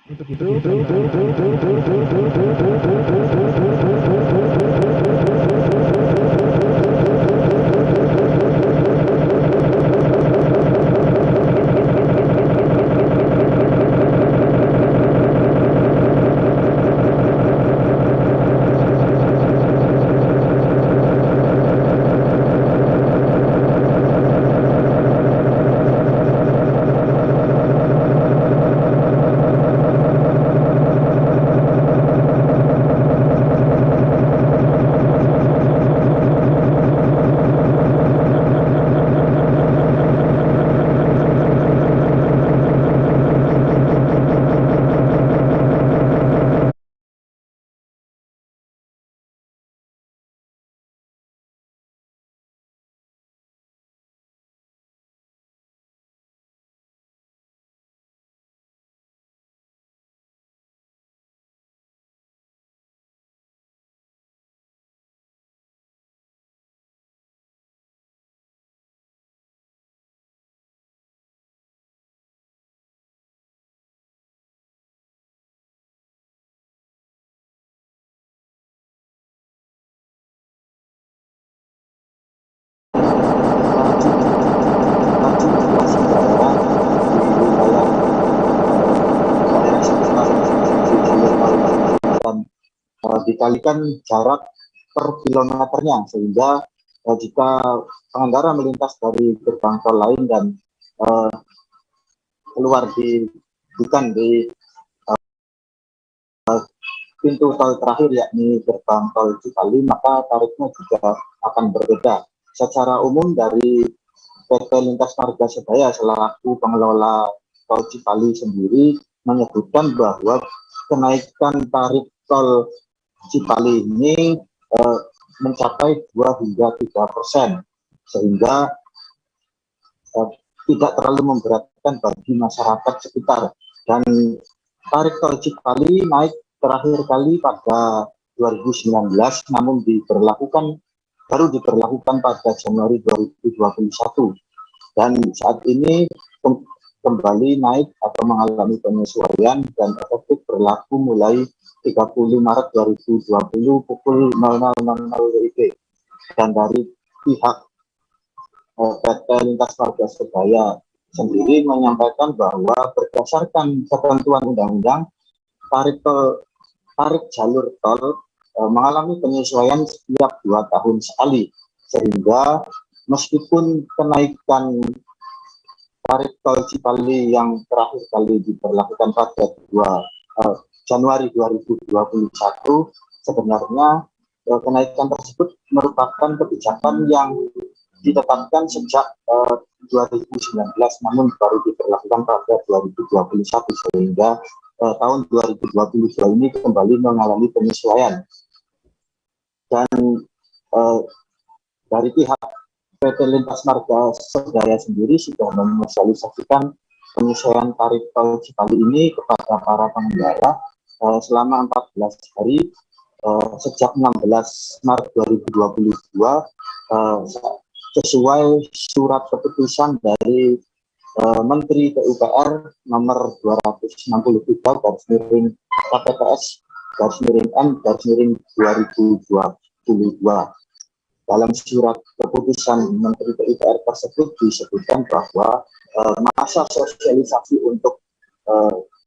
Untuk itu, dikalikan jarak per kilometernya, sehingga jika pengendara melintas dari gerbang tol lain dan keluar bukan di pintu tol terakhir yakni gerbang tol Cipali, maka tarifnya juga akan berbeda. Secara umum dari PT Lintas Marga Sebaya selaku pengelola tol Cipali sendiri menyebutkan bahwa kenaikan tarif tol Cipali ini mencapai 2 hingga 3%, sehingga tidak terlalu memberatkan bagi masyarakat sekitar. Dan tarif tol Cipali naik terakhir kali pada 2019, namun baru diberlakukan pada Januari 2021, dan saat ini kembali naik atau mengalami penyesuaian dan efektif berlaku mulai 30 Maret 2020 pukul 00.00 WIB. Dan dari pihak PT Lintas Marga Sebaya sendiri menyampaikan bahwa berdasarkan ketentuan undang-undang, tarif jalur tol mengalami penyesuaian setiap 2 tahun sekali, sehingga meskipun kenaikan tarif tol Cipali yang terakhir kali diberlakukan pada Januari 2021, sebenarnya kenaikan tersebut merupakan kebijakan yang ditetapkan sejak 2019, namun baru diberlakukan pada 2021, sehingga tahun 2022 ini kembali mengalami penyesuaian. Dan dari pihak PT Lintas Marga Sebaya sendiri sudah menyosialisasikan penyesuaian tarif tol Cipali ini kepada para pengendara selama 14 hari sejak 16 Maret 2022 sesuai surat keputusan dari Menteri PUPR nomor 263 KPPS/M/2022. Dalam surat keputusan Menteri PUPR tersebut disebutkan bahwa masa sosialisasi untuk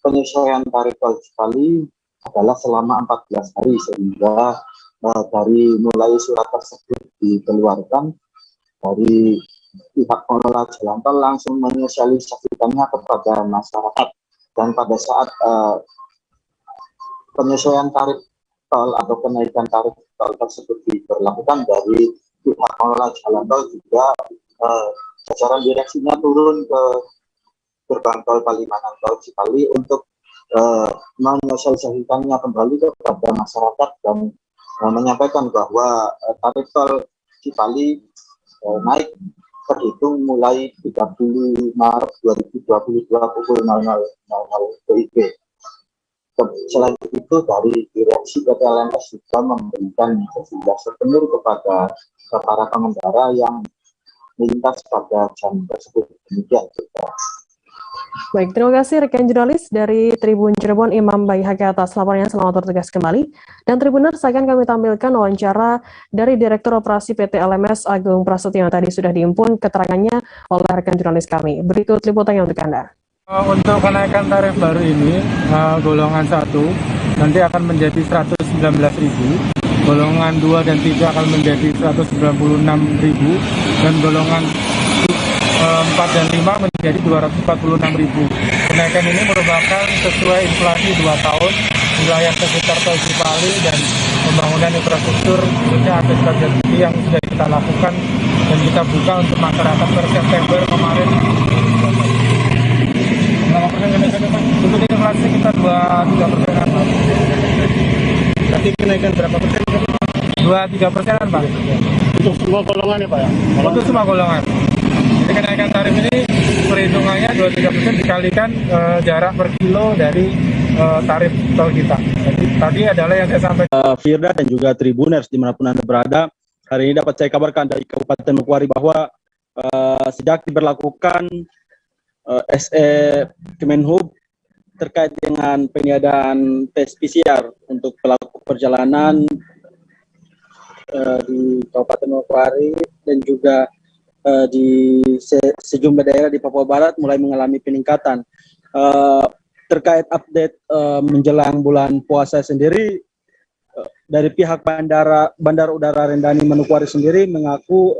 penyesuaian tarif tol Cipali adalah selama 14 hari, sehingga dari mulai surat tersebut dikeluarkan, dari pihak pengelola jalan tol langsung menyosialisasikannya kepada masyarakat. Dan pada saat penyesuaian tarif tol atau kenaikan tarif tol tersebut diberlakukan, dari pihak pengelola jalan tol juga jajaran direksinya turun ke gerbang tol Palimanan tol Cipali untuk menyosialisasikannya kembali kepada masyarakat dan menyampaikan bahwa tarif tol Cipali naik terhitung mulai 30 Maret 2022 pukul 00.00 WIB. Selain itu, dari direksi PT LNS juga memberikan sejumlah souvenir kepada para pengendara yang melintas pada jam tersebut. Demikian juga. Baik, terima kasih rekan jurnalis dari Tribun Cirebon Imam Bayi Haki atas laporannya. Selamat bertugas kembali. Dan Tribuners, akan kami tampilkan wawancara dari Direktur Operasi PT LMS Agung Prasetyo yang tadi sudah diimpun keterangannya oleh rekan jurnalis kami. Berikut liputannya untuk Anda. Untuk kenaikan tarif baru ini, golongan 1 nanti akan menjadi 119.000, golongan 2 dan 3 akan menjadi 196.000, dan golongan 4 dan 5 menjadi 246.000. Kenaikan ini merupakan sesuai inflasi 2 tahun, wilayah sekitar Tol Cipali dan pembangunan infrastruktur khususnya antisipasi yang sudah kita lakukan dan kita buka untuk masyarakat per September kemarin. Untuk inflasi kita 2-3%-an, Pak. Berarti kenaikan berapa persen? 2-3%-an, Pak. Untuk semua golongan ya Pak ya? Untuk semua golongan. Jadi kenaikan tarif ini perhitungannya 2-3% dikalikan jarak per kilo dari tarif tol kita. Jadi tadi adalah yang saya sampaikan. Firda dan juga Tribuners dimanapun Anda berada, hari ini dapat saya kabarkan dari Kabupaten Manokwari bahwa sejak diberlakukan SE Kemenhub terkait dengan peniadaan tes PCR untuk pelaku perjalanan di Kabupaten Manokwari dan juga di sejumlah daerah di Papua Barat mulai mengalami peningkatan. Terkait update menjelang bulan puasa sendiri, dari pihak Bandara Udara Rendani Manokwari sendiri mengaku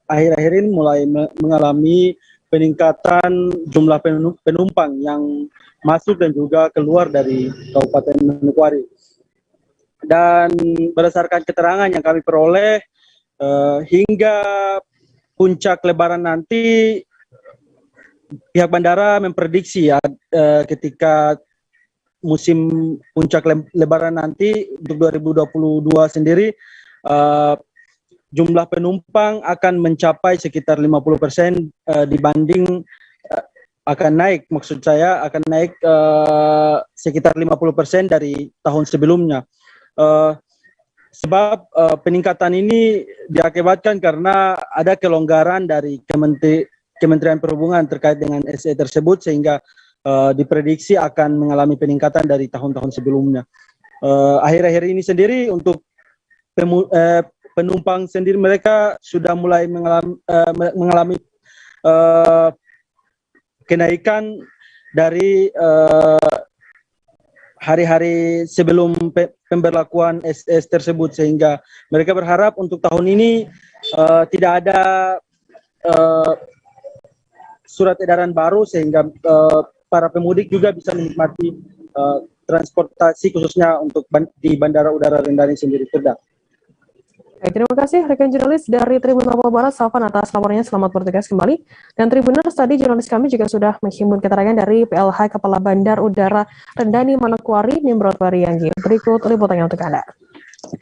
akhir-akhir ini mulai mengalami peningkatan jumlah penumpang yang masuk dan juga keluar dari Kabupaten Manokwari. Dan berdasarkan keterangan yang kami peroleh, hingga puncak Lebaran nanti, pihak bandara memprediksi ya, ketika musim puncak Lebaran nanti untuk 2022 sendiri, jumlah penumpang akan mencapai sekitar 50% dibanding akan naik, maksud saya akan naik sekitar 50% dari tahun sebelumnya. Sebab peningkatan ini diakibatkan karena ada kelonggaran dari Kementerian Perhubungan terkait dengan SE tersebut, sehingga diprediksi akan mengalami peningkatan dari tahun-tahun sebelumnya. Akhir-akhir ini sendiri untuk penumpang sendiri, mereka sudah mulai mengalami kenaikan dari hari-hari sebelum pemberlakuan SS tersebut, sehingga mereka berharap untuk tahun ini tidak ada surat edaran baru, sehingga para pemudik juga bisa menikmati transportasi khususnya untuk di Bandara Udara Rendani sendiri. Baik, terima kasih rekan jurnalis dari Tribun Papua Barat, Salvan, atas laporannya. Selamat bertugas kembali. Dan Tribuners, tadi jurnalis kami juga sudah menghimpun keterangan dari PLH Kepala Bandar Udara Rendani Manokwari, Nimrod Wariyanggi. Berikut liputannya untuk Anda.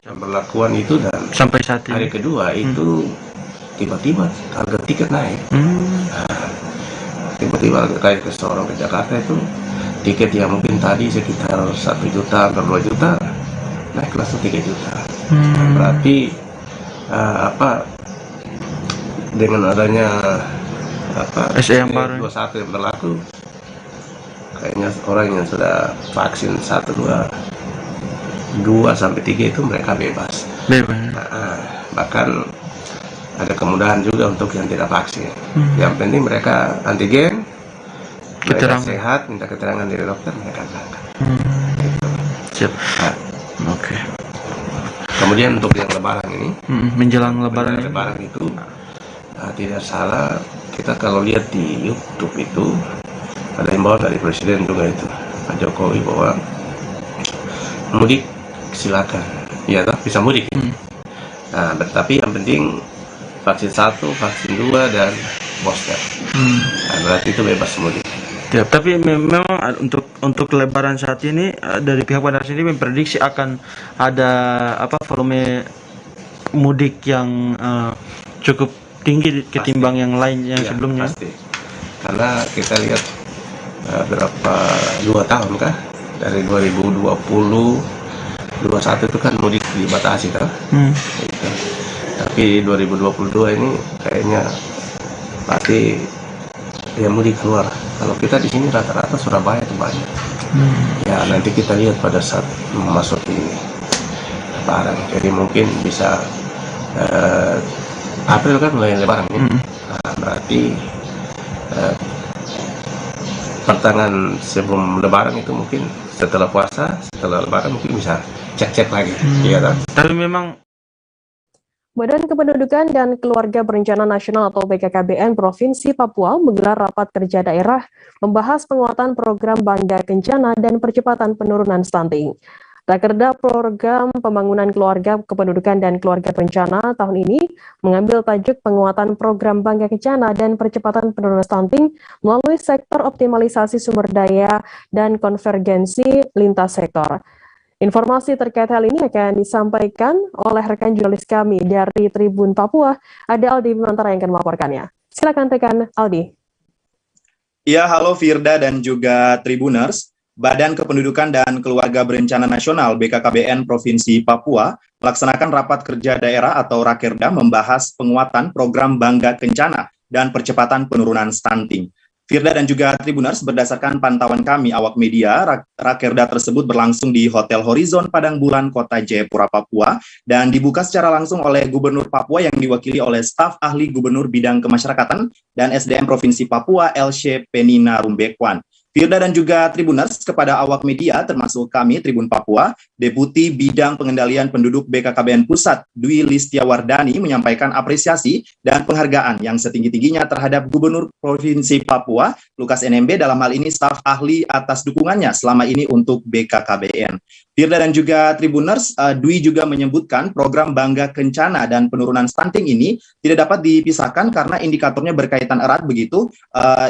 Pemberlakuan itu dan sampai saat ini, hari kedua itu tiba-tiba harga tiket naik. Tiba-tiba kayak ke Sorong ke Jakarta itu tiket yang mungkin tadi sekitar 1 juta atau 2 juta naik langsung 3 juta. Berarti dengan adanya SE yang baru 21 yang berlaku, kayaknya orang yang sudah vaksin 1, 2 sampai 3 itu mereka bebas. Bahkan ada kemudahan juga untuk yang tidak vaksin. Yang penting mereka antigen, mereka sehat, minta keterangan dari dokter, mereka berangkat. Siap. Oke. Kemudian untuk yang Lebaran ini, menjelang Lebaran itu tidak salah, kita kalau lihat di YouTube itu ada himbauan dari Presiden juga itu, Pak Jokowi, bahwa mudik silakan, ya bisa mudik. Nah, tapi yang penting vaksin 1, vaksin 2 dan booster. Nah, berarti itu bebas mudik. Ya, tapi memang untuk Lebaran saat ini dari pihak bandara sendiri memprediksi akan ada volume mudik yang cukup tinggi ketimbang yang lain yang sebelumnya. Pasti. Karena kita lihat berapa 2 tahun kah dari 2020 21 itu kan mudik dibatasi kan. Gitu. Tapi 2022 ini kayaknya pasti yang mudik keluar. Kalau kita di sini rata-rata Surabaya itu banyak. Ya nanti kita lihat pada saat memasuki Lebaran. Jadi mungkin bisa April kan mulai Lebaran ya. Nah, berarti pertengahan sebelum Lebaran itu mungkin setelah puasa, setelah Lebaran mungkin bisa cek-cek lagi. Iya kan? Tapi memang Badan Kependudukan dan Keluarga Berencana Nasional atau BKKBN Provinsi Papua menggelar rapat kerja daerah membahas penguatan program Bangga Kencana dan percepatan penurunan stunting. Rakerda Program Pembangunan Keluarga Kependudukan dan Keluarga Berencana tahun ini mengambil tajuk penguatan program Bangga Kencana dan percepatan penurunan stunting melalui sektor optimalisasi sumber daya dan konvergensi lintas sektor. Informasi terkait hal ini akan disampaikan oleh rekan jurnalis kami dari Tribun Papua, ada Aldi Bimantara yang akan melaporkannya. Silakan rekan Aldi. Ya, halo Firda dan juga Tribuners. Badan Kependudukan dan Keluarga Berencana Nasional BKKBN Provinsi Papua melaksanakan rapat kerja daerah atau Rakerda membahas penguatan program Bangga Kencana dan percepatan penurunan stunting. Firda dan juga Tribuners, berdasarkan pantauan kami awak media, Rakerda tersebut berlangsung di Hotel Horizon Padang Bulan, Kota Jayapura, Papua, dan dibuka secara langsung oleh Gubernur Papua yang diwakili oleh staf ahli Gubernur Bidang Kemasyarakatan dan SDM Provinsi Papua, LC Penina Rumbekwan. Firda dan juga Tribuners, kepada awak media termasuk kami Tribun Papua, Deputi Bidang Pengendalian Penduduk BKKBN Pusat Dwi Listiawardani menyampaikan apresiasi dan penghargaan yang setinggi-tingginya terhadap Gubernur Provinsi Papua Lukas NMB, dalam hal ini staf ahli, atas dukungannya selama ini untuk BKKBN. Firda dan juga Tribuners, Dwi juga menyebutkan program Bangga Kencana dan penurunan stunting ini tidak dapat dipisahkan karena indikatornya berkaitan erat begitu.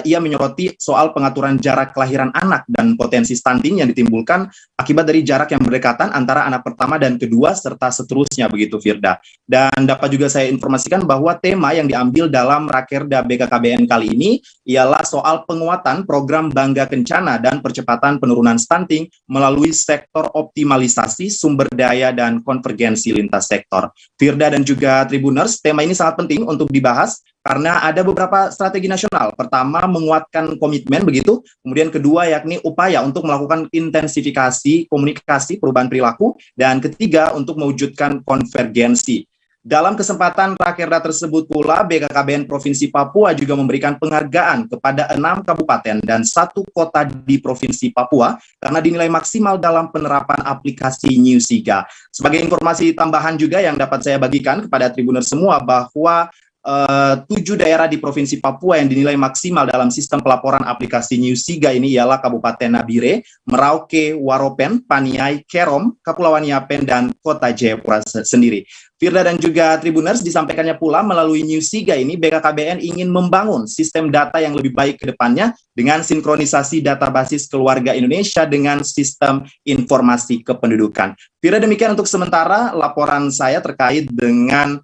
Ia menyoroti soal pengaturan jarak kelahiran anak dan potensi stunting yang ditimbulkan akibat dari jarak yang berdekatan antara anak pertama dan kedua serta seterusnya begitu Firda. Dan dapat juga saya informasikan bahwa tema yang diambil dalam Rakerda BKKBN kali ini ialah soal penguatan program Bangga Kencana dan percepatan penurunan stunting melalui sektor optimalisasi sumber daya dan konvergensi lintas sektor. Firda dan juga Tribuners, tema ini sangat penting untuk dibahas karena ada beberapa strategi nasional. Pertama, menguatkan komitmen begitu. Kemudian kedua, yakni upaya untuk melakukan intensifikasi komunikasi perubahan perilaku. Dan ketiga, untuk mewujudkan konvergensi. Dalam kesempatan Rakerda tersebut pula, BKKBN Provinsi Papua juga memberikan penghargaan kepada 6 kabupaten dan 1 kota di Provinsi Papua karena dinilai maksimal dalam penerapan aplikasi New Siga. Sebagai informasi tambahan juga yang dapat saya bagikan kepada Tribuners semua bahwa 7 daerah di Provinsi Papua yang dinilai maksimal dalam sistem pelaporan aplikasi New Siga ini ialah Kabupaten Nabire, Merauke, Waropen, Paniai, Kerom, Kepulauan Yapen, dan Kota Jayapura sendiri. Firda dan juga Tribuners, disampaikannya pula melalui New Siga ini BKKBN ingin membangun sistem data yang lebih baik ke depannya dengan sinkronisasi data basis keluarga Indonesia dengan sistem informasi kependudukan. Firda, demikian untuk sementara laporan saya terkait dengan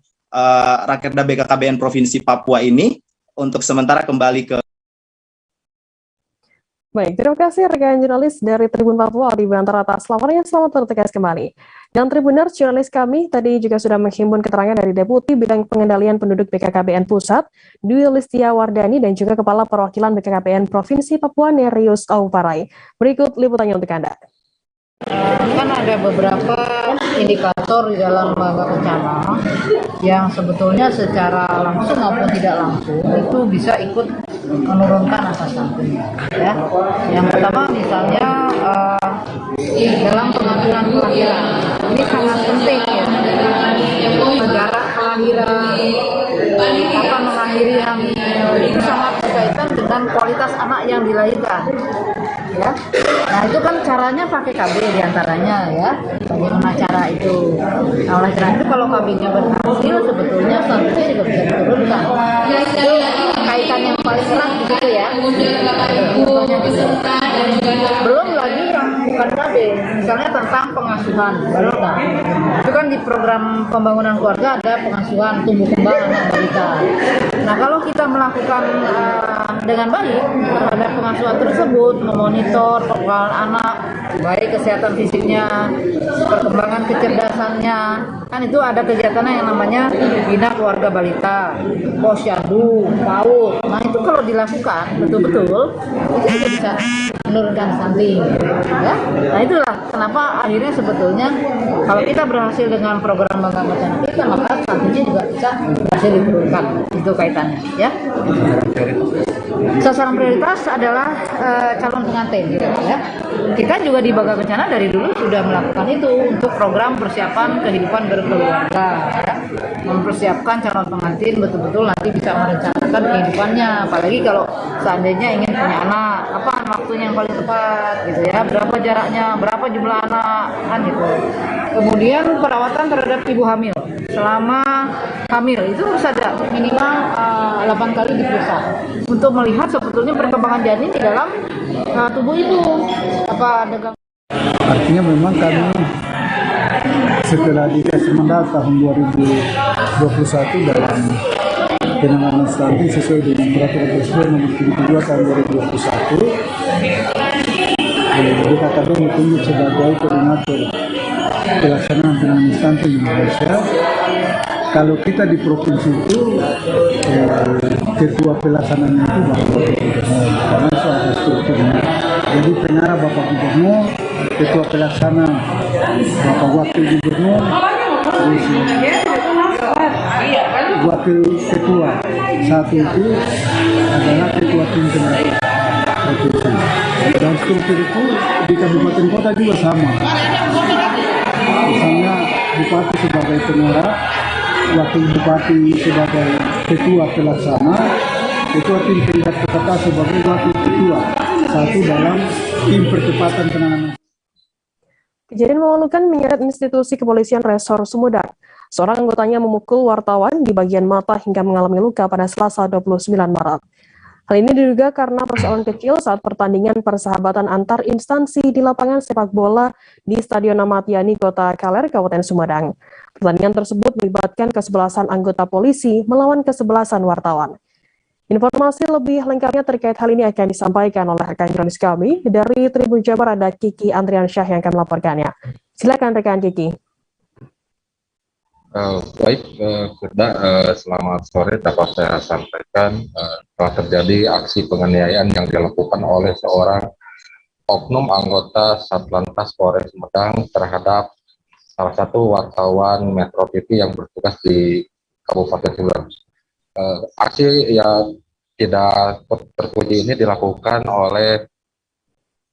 Rakerda BKKBN Provinsi Papua ini. Untuk sementara kembali ke... Baik, terima kasih rekan jurnalis dari Tribun Papua Aldi Bimantara atas laporannya. Selamat bertugas kembali. Dan Tribuners, jurnalis kami tadi juga sudah menghimpun keterangan dari Deputi Bidang Pengendalian Penduduk BKKBN Pusat Dwi Listiawardani dan juga Kepala Perwakilan BKKBN Provinsi Papua Nerius Auparai. Berikut liputannya untuk Anda. Kan ada beberapa indikator di dalam Bangga Kencana yang sebetulnya secara langsung maupun tidak langsung itu bisa ikut menurunkan angka stunting. Ya. Yang pertama misalnya dalam pengaturan kelahiran, ini sangat penting ya. Jarak kelahiran, kapan mengakhiri hamil itu sangat berkaitan dengan kualitas anak yang dilahirkan. Ya. Nah itu kan caranya pakai KB diantaranya ya, bagaimana cara itu. Nah oleh karena itu kalau KB-nya berhasil sebetulnya stuntingnya juga bisa diturunkan. Itu kaitan yang paling erat gitu ya. Belum lagi yang bukan KB, misalnya tentang pengasuhan, itu kan di program pembangunan keluarga ada pengasuhan tumbuh kembang anak balita. Nah kalau kita melakukan dengan baik terhadap pengasuhan tersebut, memonitor perkembangan anak, baik kesehatan fisiknya, perkembangan kecerdasannya. Kan itu ada kegiatan yang namanya bina keluarga balita, posyandu, PAUD. Nah itu kalau dilakukan betul-betul itu juga bisa menurunkan stunting, ya. Nah itulah kenapa akhirnya sebetulnya kalau kita berhasil dengan program Bangga Bencana kita, maka stuntingnya juga bisa berhasil diturunkan. Itu kaitannya, ya. Sasaran prioritas adalah calon pengantin, ya. Kita juga di Bangga Bencana dari dulu sudah melakukan itu untuk program persiapan kehidupan berkeluarga, ya. Mempersiapkan calon pengantin betul-betul nanti bisa merencanakan kehidupannya, apalagi kalau seandainya ingin punya anak, apa waktunya yang paling tepat, gitu ya, berapa jaraknya, berapa jumlah anak, kan gitu. Kemudian perawatan terhadap ibu hamil selama hamil itu harus ada minimal 8 kali diperiksa untuk melihat sebetulnya perkembangan janin di dalam tubuh ibu, apa ada. Artinya memang kami setelah dikasih mandat tahun 2021 dalam penanganan stunting sesuai dengan peraturan presiden nomor 72 tahun 2021, BKKBN ditunjuk sebagai koordinator pelaksanaan penanganan stunting di Indonesia. Kalau kita di provinsi itu ketua pelaksananya itu Bapak Gubernur, karena itu ada strukturnya. Jadi pengarah Bapak Gubernur, ketua pelaksana Bapak Wakil Gubernur, wakil ketua satu itu adalah ketua tim pengarah provinsi. Dan struktur itu di kabupaten kota juga sama. Misalnya bupati sebagai pengarah, wakil bupati sebagai ketua pelaksana, ketua tim pengarah kota sebagai wakil ketua satu dalam tim percepatan penanganan. Kejadian memalukan menyeret institusi kepolisian Resor Sumedang. Seorang anggotanya memukul wartawan di bagian mata hingga mengalami luka pada Selasa 29 Maret. Hal ini diduga karena persoalan kecil saat pertandingan persahabatan antar instansi di lapangan sepak bola di Stadion Ahmad Yani, Kota Kaler, Kabupaten Sumedang. Pertandingan tersebut melibatkan kesebelasan anggota polisi melawan kesebelasan wartawan. Informasi lebih lengkapnya terkait hal ini akan disampaikan oleh rekan jurnalis kami dari Tribun Jabar, ada Kiki Andriansyah yang akan melaporkannya. Silakan rekan Kiki. Baik, Firda, selamat sore. Dapat saya sampaikan telah terjadi aksi penganiayaan yang dilakukan oleh seorang oknum anggota Satlantas Polres Sumedang terhadap salah satu wartawan Metro TV yang bertugas di Kabupaten Sumedang. Aksi yang tidak terpuji ini dilakukan oleh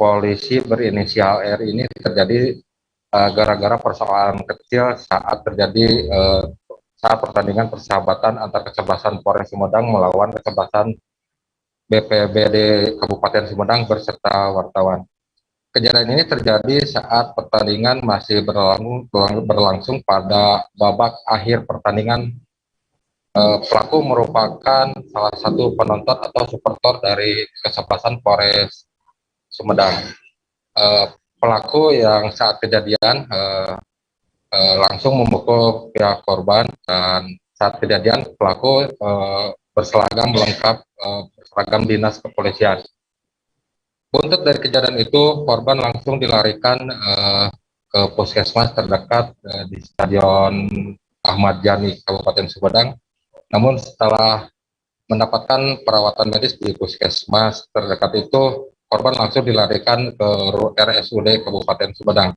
polisi berinisial R ini terjadi gara-gara persoalan kecil saat terjadi saat pertandingan persahabatan antar kesebelasan Polres Sumedang melawan kesebelasan BPBD Kabupaten Sumedang berserta wartawan. Kejadian ini terjadi saat pertandingan masih berlangsung pada babak akhir pertandingan. Pelaku merupakan salah satu penonton atau supporter dari kesebelasan Polres Sumedang. Pelaku yang saat kejadian langsung memukul pihak korban, dan saat kejadian pelaku berseragam lengkap seragam dinas kepolisian. Buntut dari kejadian itu, korban langsung dilarikan ke puskesmas terdekat di Stadion Ahmad Yani, Kabupaten Sumedang. Namun setelah mendapatkan perawatan medis di puskesmas terdekat itu, korban langsung dilarikan ke RSUD Kabupaten Sumedang.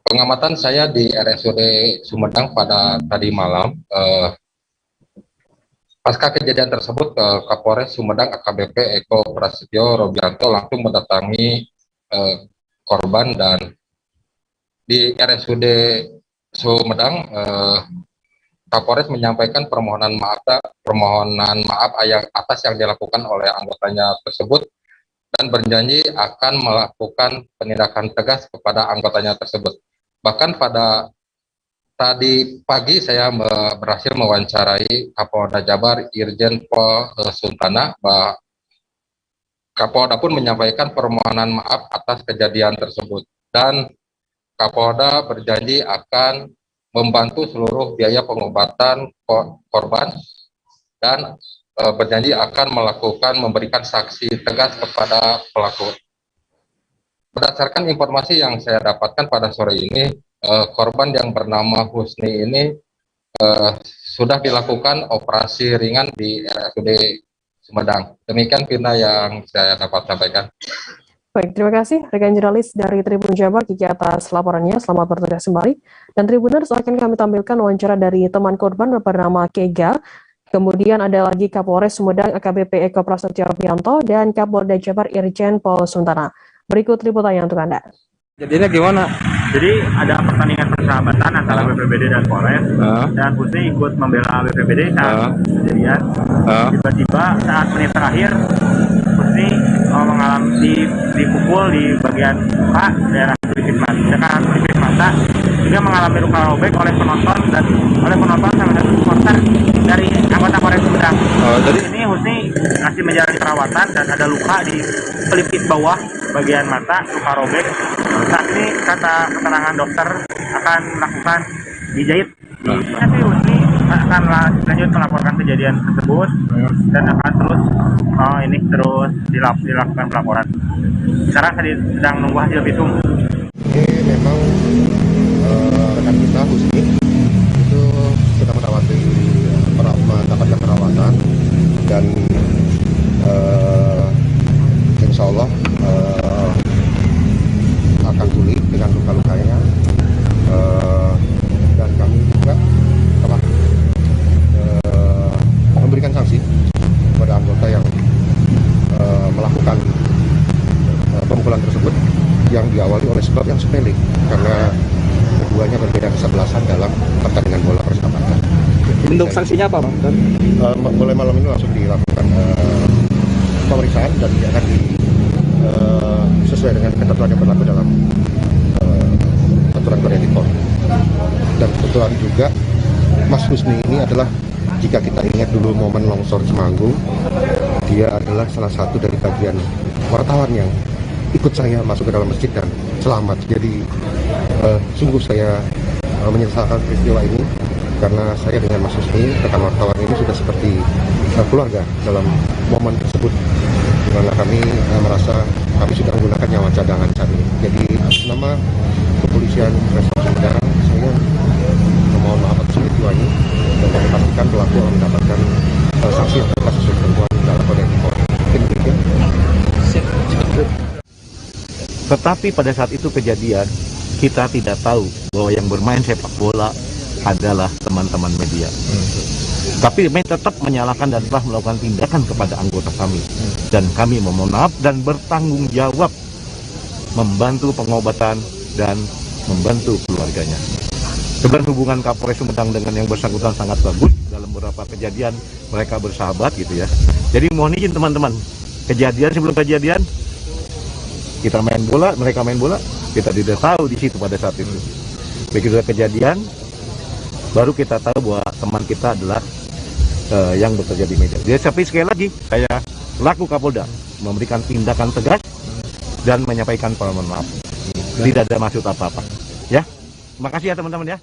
Pengamatan saya di RSUD Sumedang pada tadi malam, pasca kejadian tersebut, Kapolres Sumedang AKBP Eko Prasetyo Robianto langsung mendatangi korban, dan di RSUD Sumedang Kapolres menyampaikan permohonan maaf atas yang dilakukan oleh anggotanya tersebut, dan berjanji akan melakukan penindakan tegas kepada anggotanya tersebut. Bahkan pada tadi pagi saya berhasil mewawancarai Kapolda Jabar Irjen Pol Suntana. Kapolda pun menyampaikan permohonan maaf atas kejadian tersebut, dan Kapolda berjanji akan membantu seluruh biaya pengobatan korban, dan berjanji akan memberikan saksi tegas kepada pelaku. Berdasarkan informasi yang saya dapatkan pada sore ini, korban yang bernama Husni ini sudah dilakukan operasi ringan di RSUD Sumedang. Demikian Firna yang saya dapat sampaikan. Baik, terima kasih rekan jurnalis dari Tribun Jabar Kiki atas laporannya. Selamat bertugas kembali. Dan Tribuners akan kami tampilkan wawancara dari teman korban bernama Kega. Kemudian ada lagi Kapolres Sumedang AKBP Eko Prasetyo Rupianto dan Kapolda Jabar Irjen Pol Suntana. Berikut liputannya untuk Anda. Jadinya gimana? Jadi ada pertandingan persahabatan antara BPBD dan Polres, dan Husni ikut membela BPBD saat kejadian. Tiba-tiba saat menit terakhir, Husni mengalami dipukul di bagian muka daerah pelipis mata, hingga mengalami luka robek oleh penonton salah satu supporter dari anggota Polres Sumedang. Jadi ini Husni masih menjalani perawatan dan ada luka di pelipis bawah bagian mata, luka robek. Saat ini kata keterangan dokter akan melakukan dijahit. Tapi Husni akan lanjut melaporkan kejadian tersebut dan akan terus dilakukan pelaporan. Sekarang saya sedang menunggu hasil visum. Ini memang rekan kita Husni itu sudah mendapatkan perawatan dan insya Allah akan pulih dengan luka-lukanya, dan kami juga telah memberikan sanksi kepada anggota yang melakukan pemukulan tersebut yang diawali oleh sebab yang sepele karena keduanya berbeda kesebelasan dalam pertandingan bola persahabatan. Bentuk sanksinya apa, Bang? Mulai malam ini langsung dilakukan pemeriksaan dan akan sesuai dengan ketentuan yang berlaku dalam aturan kode etik Polri. Dan kebetulan juga Mas Husni ini adalah, jika kita ingat dulu momen longsor Semanggung, dia adalah salah satu dari bagian wartawan yang ikut saya masuk ke dalam masjid dan selamat. Jadi sungguh saya menyesalkan peristiwa ini karena saya dengan Mas Husni, rekan wartawan ini sudah seperti keluarga dalam momen tersebut, di mana kami merasa kami sudah menggunakan nyawa cadangan saat ini. Jadi atas nama kepolisian Resort Sumedang, saya memohon maaf atas peristiwa ini dan kami pastikan pelaku akan mendapatkan sanksi yang tegas sesuai ketentuan dalam kode etik Polri. Demikian. Tetapi pada saat itu kejadian, kita tidak tahu bahwa yang bermain sepak bola adalah teman-teman media. Tapi kami tetap menyalahkan dan telah melakukan tindakan kepada anggota kami. Dan kami memohon maaf dan bertanggung jawab membantu pengobatan dan membantu keluarganya. Sebenarnya hubungan Kapolres Sumedang dengan yang bersangkutan sangat bagus. Dalam beberapa kejadian mereka bersahabat gitu ya. Jadi mohon izin teman-teman, sebelum kejadian kita main bola, mereka main bola, kita tidak tahu di situ pada saat itu. Begitu kejadian, baru kita tahu bahwa teman kita adalah yang bekerja di media. Jadi tapi sekali lagi, saya selaku Kapolda memberikan tindakan tegas dan menyampaikan permohonan maaf. Tidak ada maksud apa-apa. Ya, terima kasih ya teman-teman ya.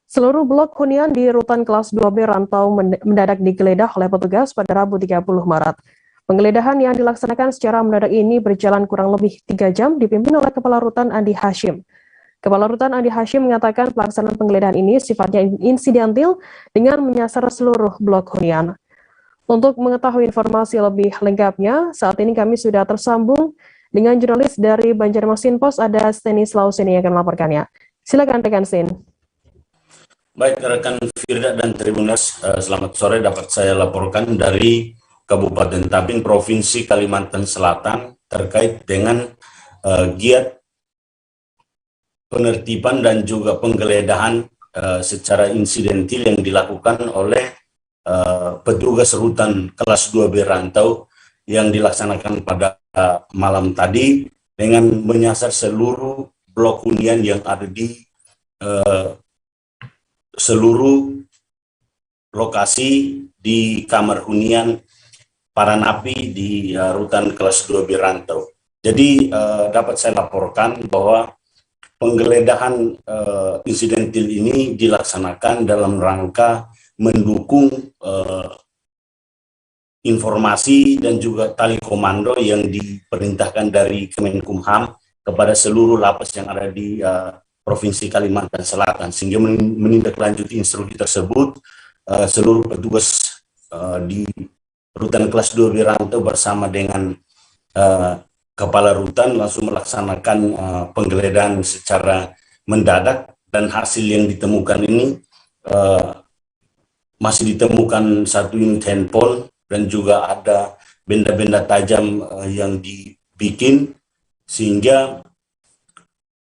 Seluruh blok hunian di rutan kelas 2B Rantau mendadak digeledah oleh petugas pada Rabu 30 Maret. Penggeledahan yang dilaksanakan secara mendadak ini berjalan kurang lebih 3 jam dipimpin oleh Kepala Rutan Andi Hashim. Kepala Rutan Andi Hashim mengatakan pelaksanaan penggeledahan ini sifatnya insidentil dengan menyasar seluruh blok hunian. Untuk mengetahui informasi lebih lengkapnya, saat ini kami sudah tersambung dengan jurnalis dari Banjarmasin Post, ada Stanislaus yang akan melaporkannya. Silakan rekan Sten. Baik rekan Firda dan Tribuners, selamat sore, dapat saya laporkan dari Kabupaten Tabing, Provinsi Kalimantan Selatan terkait dengan giat penertiban dan juga penggeledahan secara insidentil yang dilakukan oleh petugas rutan kelas 2B Rantau yang dilaksanakan pada malam tadi dengan menyasar seluruh blok hunian yang ada di seluruh lokasi di kamar hunian para napi di rutan kelas 2B Rantau. Jadi dapat saya laporkan bahwa penggeledahan insidentil ini dilaksanakan dalam rangka mendukung informasi dan juga tali komando yang diperintahkan dari Kemenkumham kepada seluruh lapas yang ada di Provinsi Kalimantan Selatan, sehingga menindaklanjuti instruksi tersebut. Seluruh petugas di Rutan Kelas 2B Rantau bersama dengan Kepala Rutan langsung melaksanakan penggeledahan secara mendadak, dan hasil yang ditemukan ini masih ditemukan 1 unit handphone dan juga ada benda-benda tajam yang dibikin, sehingga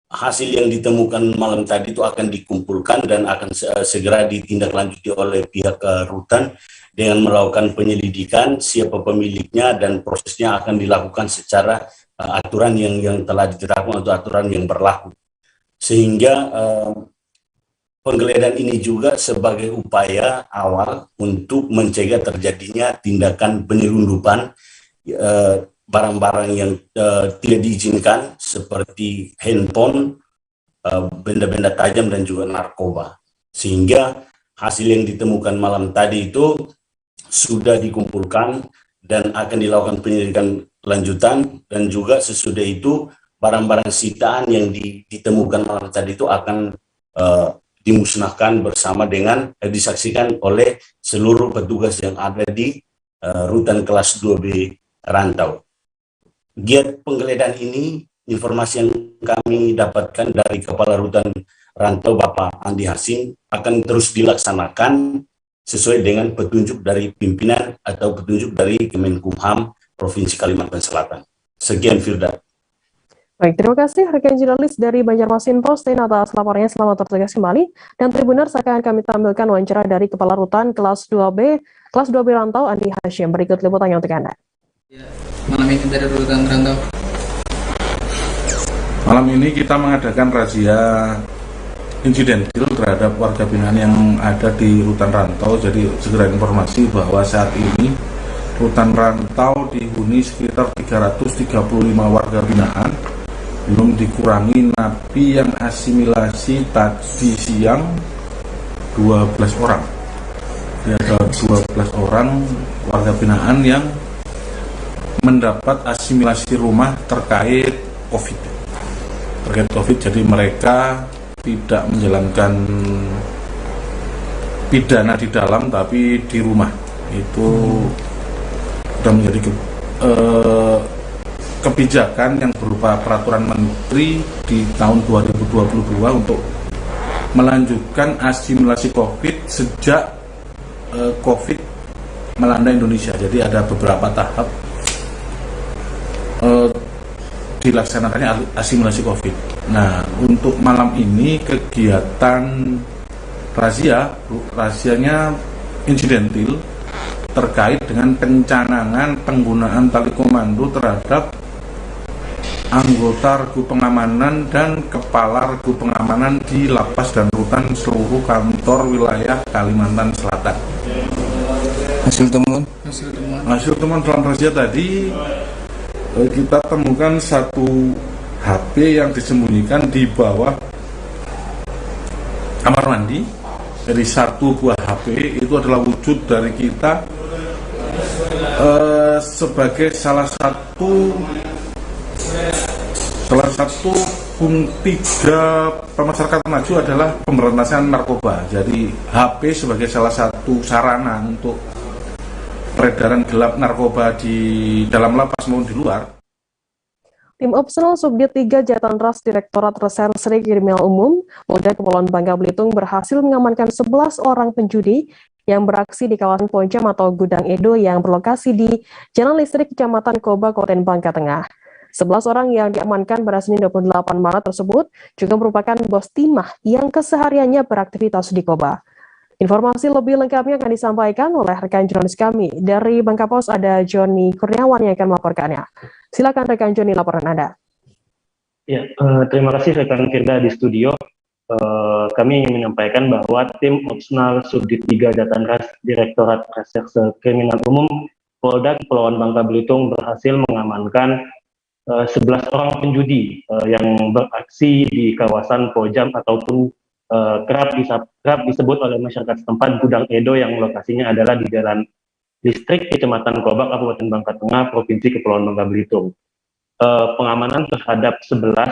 hasil yang ditemukan malam tadi itu akan dikumpulkan dan akan segera ditindaklanjuti oleh pihak Rutan dengan melakukan penyelidikan siapa pemiliknya, dan prosesnya akan dilakukan secara aturan yang telah ditetapkan atau aturan yang berlaku. Sehingga penggeledahan ini juga sebagai upaya awal untuk mencegah terjadinya tindakan penyelundupan barang-barang yang tidak diizinkan seperti handphone, benda-benda tajam dan juga narkoba. Sehingga hasil yang ditemukan malam tadi itu sudah dikumpulkan dan akan dilakukan penyelidikan lanjutan, dan juga sesudah itu barang-barang sitaan yang ditemukan malam tadi itu akan dimusnahkan bersama dengan disaksikan oleh seluruh petugas yang ada di Rutan Kelas 2B Rantau. Giat penggeledahan ini, informasi yang kami dapatkan dari Kepala Rutan Rantau Bapak Andi Hasim, akan terus dilaksanakan sesuai dengan petunjuk dari pimpinan atau petunjuk dari Kemenkumham Provinsi Kalimantan Selatan. Sekian, Firda. Baik, terima kasih rekan jurnalis dari Banjarmasin Post atas laporannya. Selamat bertugas kembali. Dan Tribuners, akan kami tampilkan wawancara dari Kepala Rutan Kelas 2B Rantau Andi Hasyim. Berikut liputannya untuk Anda. Malam ini dari Rutan Rantau. Malam ini kita mengadakan razia insidentil terhadap warga binaan yang ada di Rutan Rantau. Jadi segera informasi bahwa saat ini Rutan Rantau dihuni sekitar 335 warga binaan, belum dikurangi napi yang asimilasi tadi siang 12 orang. Ada 12 orang warga binaan yang mendapat asimilasi rumah terkait COVID. Jadi mereka tidak menjalankan pidana di dalam tapi di rumah. Itu sudah menjadi kebijakan yang berupa peraturan menteri di tahun 2022 untuk melanjutkan asimilasi COVID sejak COVID melanda Indonesia. Jadi ada beberapa tahap dilaksanakannya asimilasi COVID. Nah, untuk malam ini kegiatan razianya insidentil terkait dengan pencanangan penggunaan tali komando terhadap anggota regu pengamanan dan kepala regu pengamanan di lapas dan rutan seluruh kantor wilayah Kalimantan Selatan. Hasil temuan dalam razia tadi, kita temukan satu HP yang disembunyikan di bawah kamar mandi. Dari satu buah HP itu adalah wujud dari kita sebagai salah satu fungsi 3 masyarakat maju adalah pemberantasan narkoba. Jadi HP sebagai salah satu sarana untuk peredaran gelap narkoba di dalam lapas maupun di luar. Tim Opsional Subdit 3 Jatanras Direktorat Reserse Kriminal Umum Polda Kepulauan Bangka Belitung berhasil mengamankan 11 orang penjudi yang beraksi di kawasan Pojam atau Gudang Edo yang berlokasi di Jalan Listrik Kecamatan Koba, Kabupaten Bangka Tengah. 11 orang yang diamankan pada Senin 28 Maret tersebut juga merupakan bos timah yang kesehariannya beraktivitas di Koba. Informasi lebih lengkapnya akan disampaikan oleh rekan jurnalis kami. Dari Bangka Pos ada Joni Kurniawan yang akan melaporkannya. Silakan rekan Joni, laporan Anda. Ya, terima kasih rekan Firda di studio. Kami ingin menyampaikan bahwa tim Opsional Subdit 3 Jatanras Direktorat Reserse Kriminal Umum Polda Kepulauan Bangka Belitung berhasil mengamankan 11 orang penjudi yang beraksi di kawasan Pojam ataupun kerap disebut oleh masyarakat setempat Gudang Edo yang lokasinya adalah di Jalan Distrik Kecamatan Kobak, Kabupaten Bangka Tengah, Provinsi Kepulauan Bangka Belitung. Pengamanan terhadap 11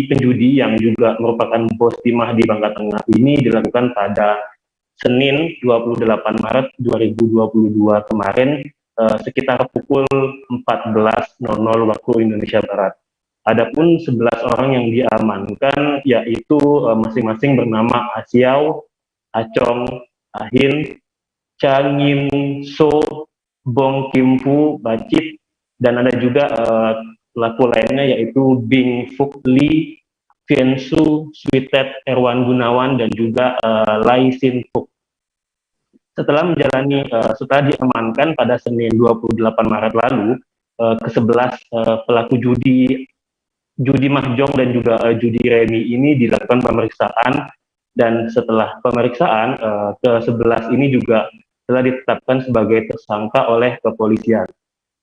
penjudi yang juga merupakan bos timah di Bangka Tengah ini dilakukan pada Senin 28 Maret 2022 kemarin sekitar pukul 14.00 waktu Indonesia Barat. Adapun 11 orang yang diamankan yaitu masing-masing bernama Asiau, Acong, Ahin, Changim, So, Bong Kimpu, Bacip, dan ada juga pelaku lainnya yaitu Bing Fuk Lee, Fiensu, Switet, Erwan Gunawan, dan juga Lai Sin Fuk. Setelah diamankan pada Senin 28 Maret lalu, ke-11 pelaku judi mahjong dan juga judi remi ini dilakukan pemeriksaan, dan setelah pemeriksaan ke-11 ini juga telah ditetapkan sebagai tersangka oleh kepolisian.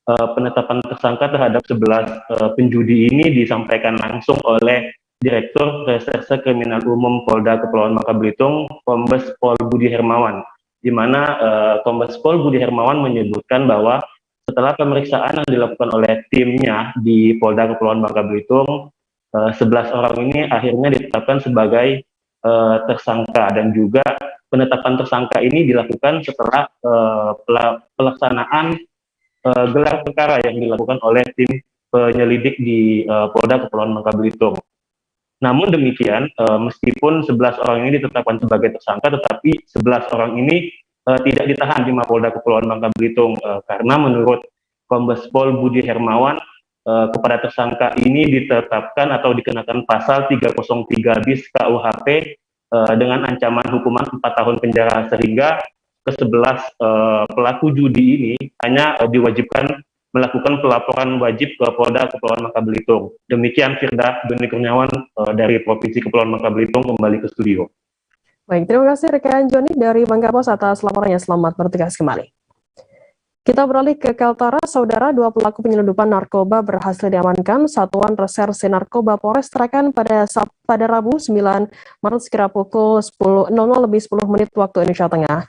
Penetapan tersangka terhadap 11 penjudi ini disampaikan langsung oleh Direktur Reserse Kriminal Umum Polda Kepulauan Bangka Belitung, Kombes Pol Budi Hermawan, di mana Kombes Pol Budi Hermawan menyebutkan bahwa setelah pemeriksaan yang dilakukan oleh timnya di Polda Kepulauan Bangka Belitung, 11 orang ini akhirnya ditetapkan sebagai tersangka, dan juga penetapan tersangka ini dilakukan setelah pelaksanaan gelar perkara yang dilakukan oleh tim penyelidik di Polda Kepulauan Bangka Belitung. Namun demikian, meskipun 11 orang ini ditetapkan sebagai tersangka, tetapi 11 orang ini tidak ditahan di Mapolda Kepulauan Bangka Belitung karena menurut Kombes Pol Budi Hermawan, kepada tersangka ini ditetapkan atau dikenakan pasal 303 bis KUHP dengan ancaman hukuman 4 tahun penjara, sehingga ke-11 pelaku judi ini hanya diwajibkan melakukan pelaporan wajib ke Polda Kepulauan Bangka Belitung. Demikian Firda, Doni Kurniawan dari Provinsi Kepulauan Bangka Belitung kembali ke studio. Baik, terima kasih rekan Joni dari Bangka Pos atas laporannya. Selamat bertugas kembali. Kita beralih ke Kaltara, saudara. 2 pelaku penyelundupan narkoba berhasil diamankan Satuan Reserse Narkoba Polres Tarakan pada Rabu 9 Maret sekira pukul 10.00 lebih 10 menit waktu Indonesia Tengah.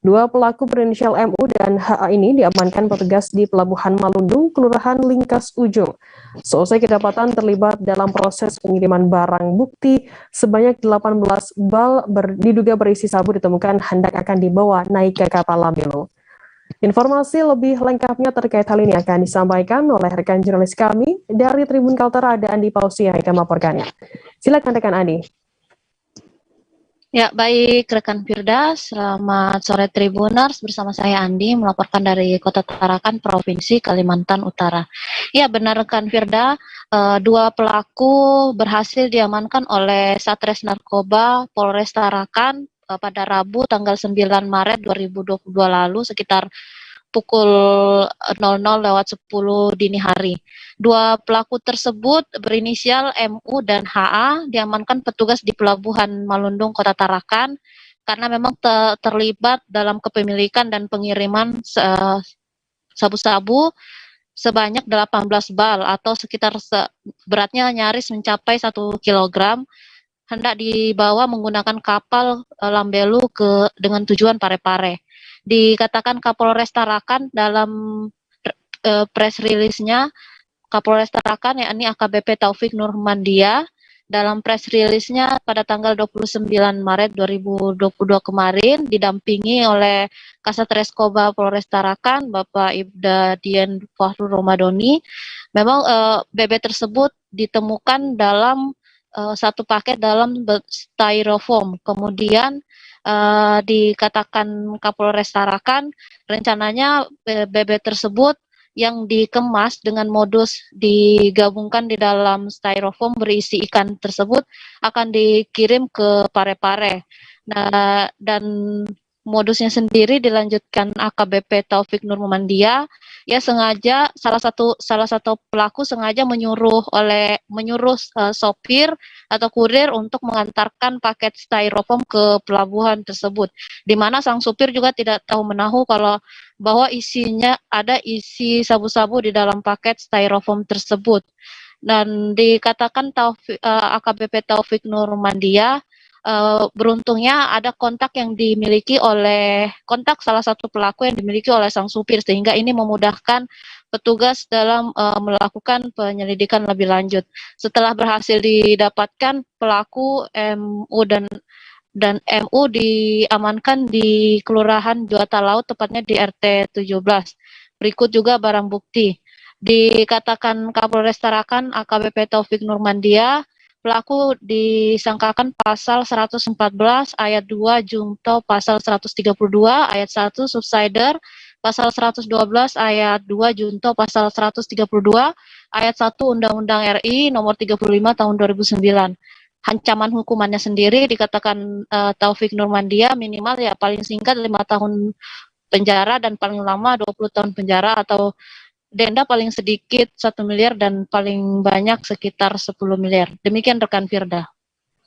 2 pelaku berinisial MU dan HA ini diamankan petugas di Pelabuhan Malundung, Kelurahan Lingkas Ujung. Seusai kedapatan terlibat dalam proses pengiriman barang bukti, sebanyak 18 bal diduga berisi sabu ditemukan hendak akan dibawa naik ke kapal Lamelu. Informasi lebih lengkapnya terkait hal ini akan disampaikan oleh rekan jurnalis kami dari Tribun Kaltara, ada Andi Pausi yang akan melaporkannya. Silakan rekan Andi. Ya, baik rekan Firda, selamat sore Tribuners, bersama saya Andi melaporkan dari Kota Tarakan, Provinsi Kalimantan Utara. Ya, benar rekan Firda, 2 pelaku berhasil diamankan oleh Satres Narkoba Polres Tarakan pada Rabu tanggal 9 Maret 2022 lalu sekitar pukul 00:10 dini hari. 2 pelaku tersebut berinisial MU dan HA diamankan petugas di Pelabuhan Malundung, Kota Tarakan karena memang terlibat dalam kepemilikan dan pengiriman sabu-sabu sebanyak 18 bal atau sekitar beratnya nyaris mencapai 1 kilogram hendak dibawa menggunakan kapal Lambelu dengan tujuan Parepare. Dikatakan Kapolres Tarakan dalam press release-nya, Kapolres Tarakan yakni AKBP Taufik Nurmandia dalam press release-nya pada tanggal 29 Maret 2022 kemarin didampingi oleh Kasat Reskoba Polres Tarakan Bapak Ibda Dian Fahrul Romadoni. Memang BB tersebut ditemukan dalam satu paket dalam styrofoam. Kemudian dikatakan Kapolres Tarakan rencananya BB tersebut yang dikemas dengan modus digabungkan di dalam styrofoam berisi ikan tersebut akan dikirim ke Parepare. Nah, dan modusnya sendiri dilanjutkan AKBP Taufik Nurmandia, ya sengaja salah satu pelaku sengaja menyuruh sopir atau kurir untuk mengantarkan paket styrofoam ke pelabuhan tersebut, di mana sang supir juga tidak tahu menahu bahwa isinya ada isi sabu-sabu di dalam paket styrofoam tersebut. Dan dikatakan AKBP Taufik Nurmandia beruntungnya ada kontak salah satu pelaku yang dimiliki oleh sang supir, sehingga ini memudahkan petugas dalam melakukan penyelidikan lebih lanjut. Setelah berhasil didapatkan, pelaku MU dan MU diamankan di Kelurahan Juata Laut, tepatnya di RT 17. Berikut juga barang bukti. Dikatakan Kapolres Tarakan AKBP Taufik Nurmandia, pelaku disangkakan pasal 114 ayat 2 junto pasal 132 ayat 1 subsider, pasal 112 ayat 2 junto pasal 132 ayat 1 Undang-Undang RI nomor 35 tahun 2009. Ancaman hukumannya sendiri dikatakan Taufik Nurmandia minimal ya paling singkat 5 tahun penjara dan paling lama 20 tahun penjara, atau denda paling sedikit 1 miliar dan paling banyak sekitar 10 miliar. Demikian rekan Firda.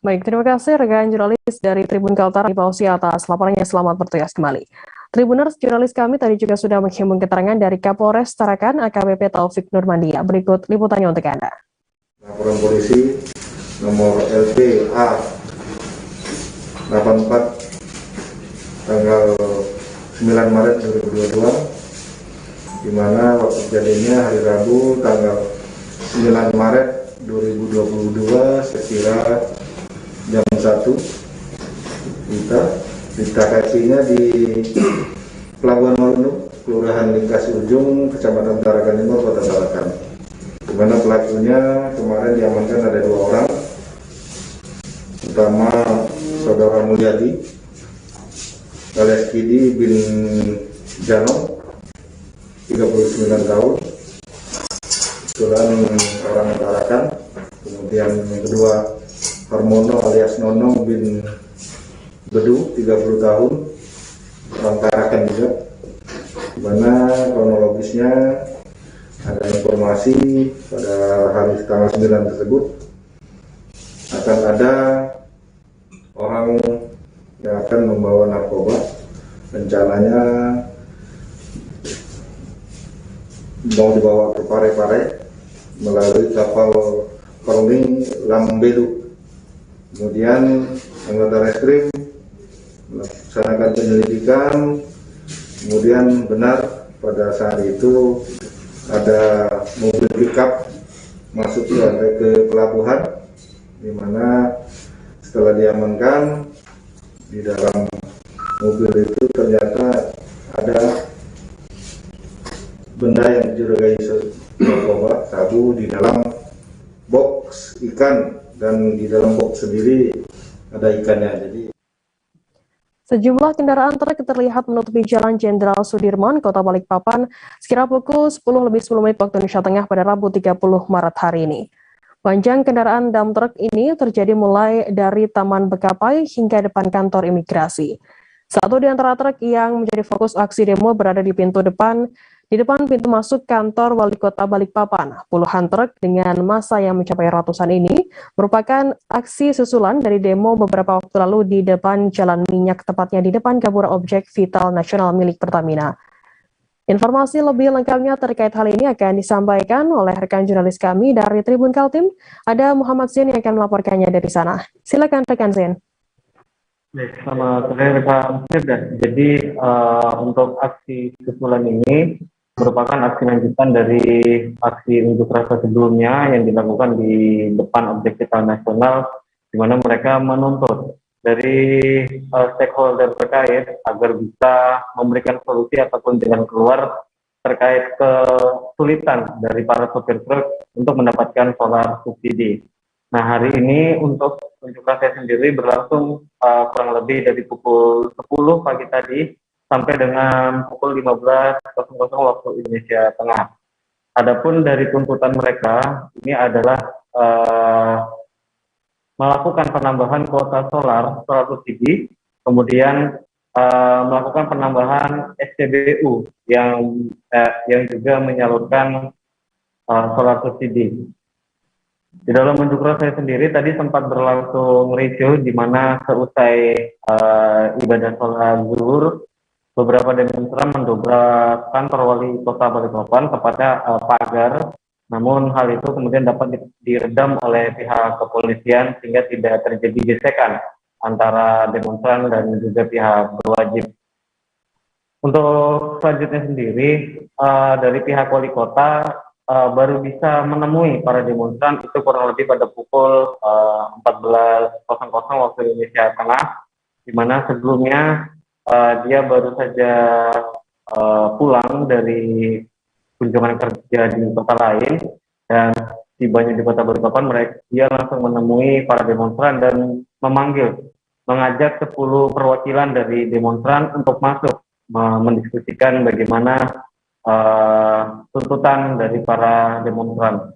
Baik, terima kasih rekan jurnalis dari Tribun Kaltara di Pausi atas laporannya. Selamat bertugas kembali. Tribuners, jurnalis kami tadi juga sudah menghimpun keterangan dari Kapolres Tarakan AKBP Taufik Nurmandia. Berikut liputannya untuk Anda. Laporan polisi nomor LPA 84 tanggal 9 Maret 2022, di mana waktu kejadiannya hari Rabu tanggal 9 Maret 2022 sekira jam 1 lokasinya di Pelabuhan Marundu, Kelurahan Lingkas Ujung, Kecamatan Tarakan Timur, Kota Tarakan, di mana pelakunya kemarin diamankan ada 2 orang, pertama Saudara Mulyadi alias Kidi bin Jano, 39 tahun, kebetulan orang Tarakan. Kemudian yang kedua Harmono alias Nonong bin Bedu, 30 tahun, orang Tarakan juga. Di mana kronologisnya ada informasi pada hari tanggal 9 tersebut akan ada orang yang akan membawa narkoba, rencananya mau dibawa ke Parepare melalui kapal Perling Lambelu. Kemudian anggota reskrim melaksanakan penyelidikan, kemudian benar pada saat itu ada mobil pickup masuk ke pelabuhan, di mana setelah diamankan di dalam mobil itu ternyata ada benda yang dicurigai narkoba, sabu, di dalam box ikan, dan di dalam box sendiri ada ikannya. Jadi sejumlah kendaraan truk terlihat menutupi Jalan Jenderal Sudirman, Kota Balikpapan, sekira pukul 10:10 waktu Indonesia Tengah pada Rabu 30 Maret hari ini. Panjang kendaraan dump truk ini terjadi mulai dari Taman Bekapai hingga depan kantor imigrasi. Satu di antara truk yang menjadi fokus aksi demo berada di depan pintu masuk kantor Wali Kota Balikpapan. Puluhan truk dengan massa yang mencapai ratusan ini merupakan aksi susulan dari demo beberapa waktu lalu di depan Jalan Minyak, tepatnya di depan Gapura Objek Vital Nasional milik Pertamina. Informasi lebih lengkapnya terkait hal ini akan disampaikan oleh rekan jurnalis kami dari Tribun Kaltim. Ada Muhammad Zain yang akan melaporkannya dari sana. Silakan rekan Zain. Selamat sore rekan Firda. Jadi untuk aksi susulan ini merupakan aksi lanjutan dari aksi unjuk rasa sebelumnya yang dilakukan di depan Objek Vital Nasional, di mana mereka menuntut dari stakeholder terkait agar bisa memberikan solusi ataupun jalan keluar terkait kesulitan dari para sopir truk untuk mendapatkan solar subsidi. Nah, hari ini untuk unjuk rasa sendiri berlangsung kurang lebih dari pukul 10 pagi tadi sampai dengan pukul 15.00 waktu Indonesia Tengah. Adapun dari tuntutan mereka ini adalah melakukan penambahan kuota solar subsidi, kemudian melakukan penambahan SPBU yang juga menyalurkan solar subsidi. Di dalam unjuk rasa sendiri tadi sempat berlangsung ricuh, di mana seusai ibadah sholat zuhur, beberapa demonstran mendobrak kantor Wali Kota Balikpapan, tepatnya pagar. Namun hal itu kemudian dapat diredam oleh pihak kepolisian sehingga tidak terjadi gesekan antara demonstran dan juga pihak berwajib. Untuk selanjutnya sendiri, dari pihak wali kota baru bisa menemui para demonstran itu kurang lebih pada pukul 14.00 waktu Indonesia Tengah, di mana sebelumnya dia baru saja pulang dari kunjungan kerja di kota lain, dan tibanya di kota Balikpapan dia langsung menemui para demonstran dan mengajak 10 perwakilan dari demonstran untuk masuk mendiskusikan bagaimana tuntutan dari para demonstran.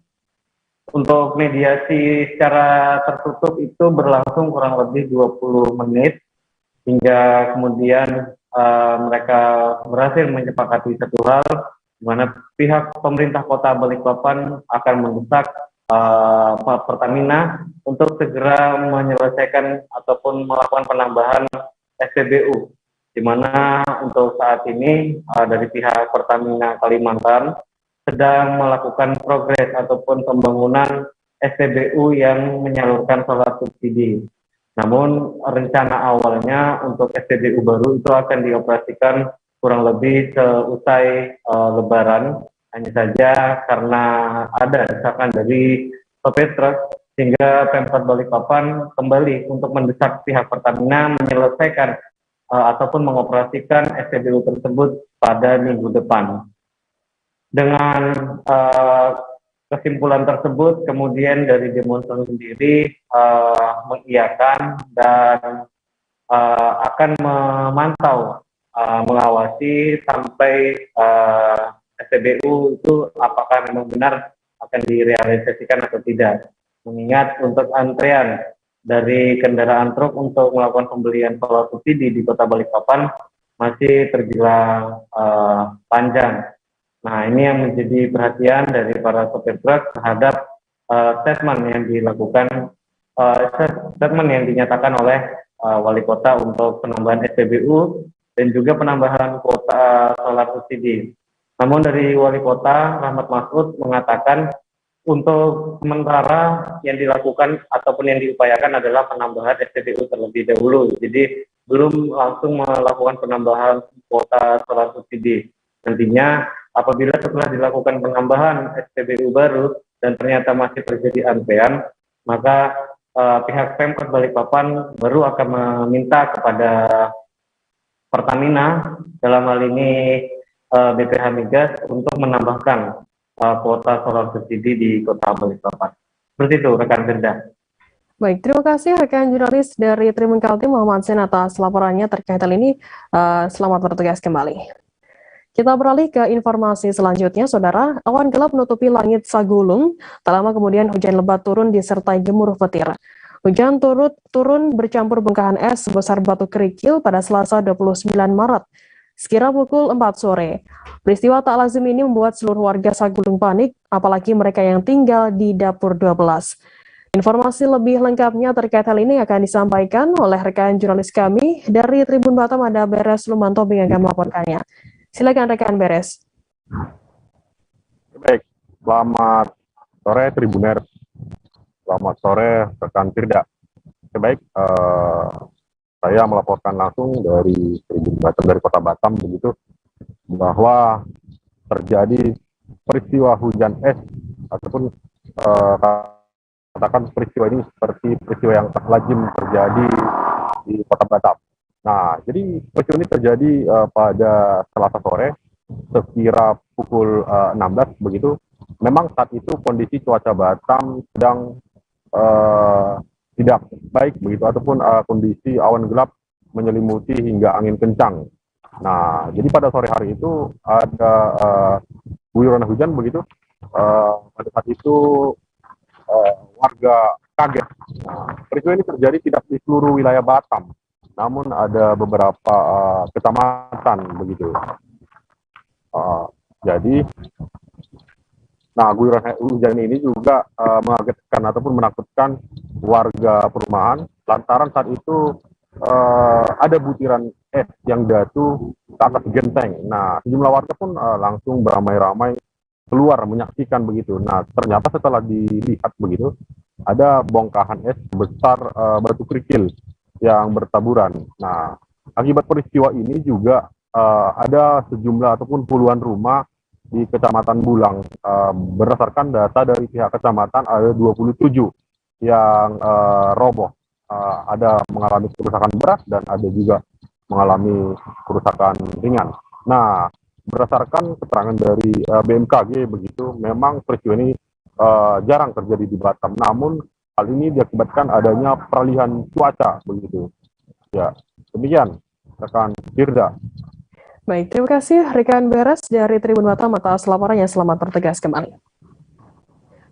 Untuk mediasi secara tertutup itu berlangsung kurang lebih 20 menit hingga kemudian mereka berhasil menyepakati satu hal, di mana pihak pemerintah kota Balikpapan akan mendesak Pertamina untuk segera menyelesaikan ataupun melakukan penambahan SPBU, di mana untuk saat ini dari pihak Pertamina Kalimantan sedang melakukan progres ataupun pembangunan SPBU yang menyalurkan solar subsidi. Namun rencana awalnya untuk SPBU baru itu akan dioperasikan kurang lebih seusai Lebaran. Hanya saja karena ada desakan dari sopir truk, sehingga Pemkot Balikpapan kembali untuk mendesak pihak Pertamina menyelesaikan ataupun mengoperasikan SPBU tersebut pada minggu depan. Dengan kesimpulan tersebut, kemudian dari demonstran sendiri mengiyakan dan akan memantau, mengawasi sampai SPBU itu apakah memang benar akan direalisasikan atau tidak. Mengingat untuk antrean dari kendaraan truk untuk melakukan pembelian solar subsidi di Kota Balikpapan masih terbilang panjang. Nah, ini yang menjadi perhatian dari para sopir truk terhadap statement yang dilakukan, statement yang dinyatakan oleh wali kota untuk penambahan SPBU dan juga penambahan kuota solar subsidi. Namun dari wali kota Rahmat Masud mengatakan untuk sementara yang dilakukan ataupun yang diupayakan adalah penambahan SPBU terlebih dahulu. Jadi belum langsung melakukan penambahan kuota solar subsidi. Nantinya apabila setelah dilakukan penambahan SPBU baru dan ternyata masih terjadi antrean, maka pihak Pemkot Balikpapan baru akan meminta kepada Pertamina, dalam hal ini BPH Migas, untuk menambahkan kuota solar subsidi di Kota Balikpapan. Seperti itu, rekan Firda. Baik, terima kasih rekan jurnalis dari Tribun Kaltim Muhammad Sen atas laporannya terkait hal ini. Selamat bertugas kembali. Kita beralih ke informasi selanjutnya, Saudara. Awan gelap menutupi langit Sagulung, tak lama kemudian hujan lebat turun disertai gemuruh petir. Hujan turun bercampur bongkahan es sebesar batu kerikil pada Selasa 29 Maret. Sekira pukul 4 sore. Peristiwa tak lazim ini membuat seluruh warga Sagulung panik, apalagi mereka yang tinggal di Dapur 12. Informasi lebih lengkapnya terkait hal ini akan disampaikan oleh rekan jurnalis kami dari Tribun Batam, ada Beres Lumanto yang akan melaporkannya. Silakan rekan Beres. Baik, selamat sore Tribuner. Selamat sore rekan Firda. Baik, saya melaporkan langsung dari Tribun Batam, dari Kota Batam begitu, bahwa terjadi peristiwa hujan es ataupun katakan peristiwa ini seperti peristiwa yang tak lazim terjadi di Kota Batam. Nah, jadi peristiwa ini terjadi pada Selasa sore sekira pukul 16 begitu. Memang saat itu kondisi cuaca Batam sedang tidak baik begitu, ataupun kondisi awan gelap menyelimuti hingga angin kencang. Nah, jadi pada sore hari itu ada guyuran hujan begitu. Pada saat itu warga kaget. Nah, peristiwa ini terjadi tidak di seluruh wilayah Batam, namun ada beberapa kecamatan begitu. Jadi, nah guyuran hujan ini juga mengagetkan ataupun menakutkan warga perumahan, lantaran saat itu ada butiran es yang jatuh ke atas genteng. Nah, sejumlah warga pun langsung beramai-ramai keluar menyaksikan begitu. Nah, ternyata setelah dilihat begitu, ada bongkahan es besar batu kerikil yang bertaburan. Nah, akibat peristiwa ini juga ada sejumlah ataupun puluhan rumah di Kecamatan Bulang. Berdasarkan data dari pihak kecamatan ada 27 yang roboh. Ada mengalami kerusakan berat dan ada juga mengalami kerusakan ringan. Nah, berdasarkan keterangan dari BMKG begitu, memang peristiwa ini jarang terjadi di Batam. Namun hal ini diakibatkan adanya peralihan cuaca begitu. Ya, demikian rekan Firda. Baik, terima kasih rekan Beres dari Tribun Batam atas laporannya. Selamat bertugas kembali.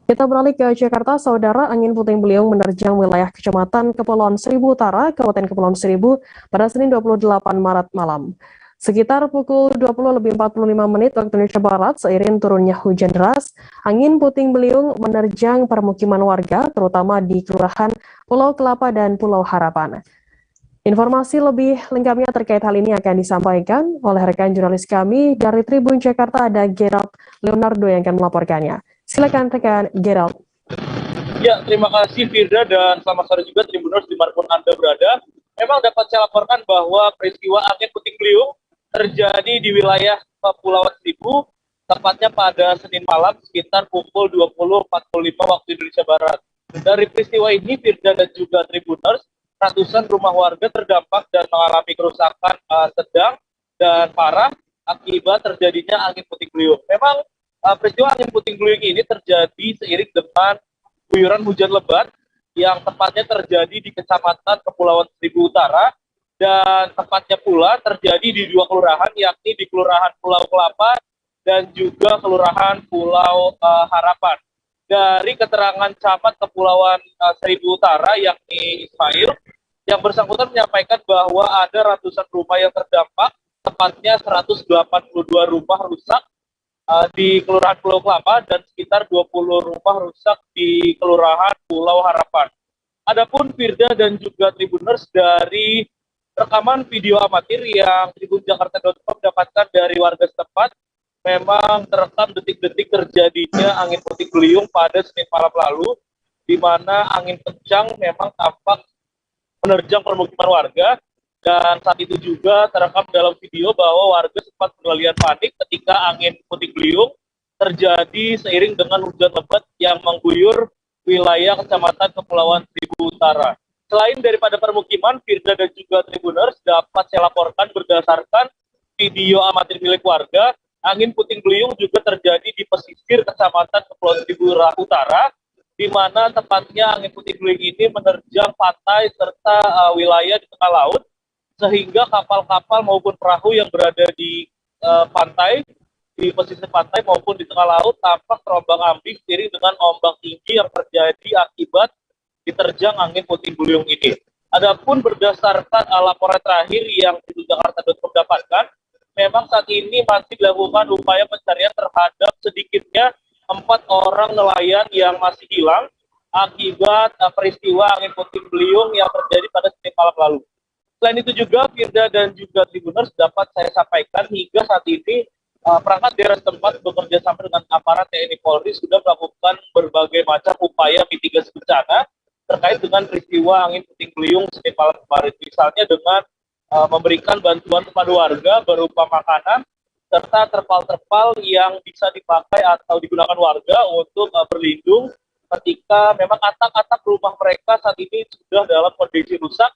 Kita beralih ke Jakarta, Saudara. Angin puting beliung menerjang wilayah Kecamatan Kepulauan Seribu Utara, Kabupaten Kepulauan Seribu pada Senin 28 Maret malam. Sekitar pukul 20.45 waktu Indonesia Barat, seiring turunnya hujan deras, angin puting beliung menerjang permukiman warga, terutama di Kelurahan Pulau Kelapa dan Pulau Harapan. Informasi lebih lengkapnya terkait hal ini akan disampaikan oleh rekan jurnalis kami dari Tribun Jakarta, ada Gerald Leonardo yang akan melaporkannya. Silakan rekan Gerald. Ya, terima kasih Firda dan selamat sore juga Tribuners dimanapun Anda berada. Memang dapat saya laporkan bahwa peristiwa angin puting beliung terjadi di wilayah Kepulauan Seribu, tepatnya pada Senin malam sekitar pukul 20.45 waktu Indonesia Barat. Dari peristiwa ini, Firda dan juga Tribuners, ratusan rumah warga terdampak dan mengalami kerusakan sedang dan parah akibat terjadinya angin puting beliung. Memang peristiwa angin puting beliung ini terjadi seiring dengan guyuran hujan lebat yang tepatnya terjadi di Kecamatan Kepulauan Seribu Utara dan tepatnya pula terjadi di dua kelurahan, yakni di Kelurahan Pulau Kelapa dan juga Kelurahan Pulau Harapan. Dari keterangan Camat Kepulauan Seribu Utara, yakni Ismail, yang bersangkutan menyampaikan bahwa ada ratusan rumah yang terdampak, tepatnya 182 rumah rusak di Kelurahan Pulau Kelapa dan sekitar 20 rumah rusak di Kelurahan Pulau Harapan. Adapun Firda dan juga Tribuners, dari rekaman video amatir yang tribunjakarta.com dapatkan dari warga setempat, memang terekam detik-detik terjadinya angin puting beliung pada Senin malam lalu, di mana angin kencang memang tampak menerjang permukiman warga. Dan saat itu juga terekam dalam video bahwa warga sempat berlarian panik ketika angin puting beliung terjadi seiring dengan hujan lebat yang mengguyur wilayah Kecamatan Kepulauan Seribu Utara. Selain daripada permukiman, Firda dan juga Tribuners, dapat saya laporkan berdasarkan video amatir milik warga, angin puting beliung juga terjadi di pesisir Kecamatan Kepulauan Seribu Utara, di mana tepatnya angin puting beliung ini menerjang pantai serta wilayah di tengah laut, sehingga kapal-kapal maupun perahu yang berada di pantai, di pesisir pantai maupun di tengah laut tampak terombang-ambing seiring dengan ombak tinggi yang terjadi akibat diterjang angin puting beliung ini. Adapun berdasarkan laporan terakhir yang Jakarta.com dapatkan, memang saat ini masih dilakukan upaya pencarian terhadap sedikitnya 4 orang nelayan yang masih hilang akibat peristiwa angin puting beliung yang terjadi pada Senin malam lalu. Selain itu juga, Firda dan juga Tribuners, dapat saya sampaikan hingga saat ini perangkat daerah setempat bekerja sama dengan aparat TNI Polri sudah melakukan berbagai macam upaya mitigasi bencana terkait dengan peristiwa angin puting beliung Senin malam kemarin. Misalnya dengan memberikan bantuan kepada warga berupa makanan serta terpal-terpal yang bisa dipakai atau digunakan warga untuk berlindung ketika memang atap-atap rumah mereka saat ini sudah dalam kondisi rusak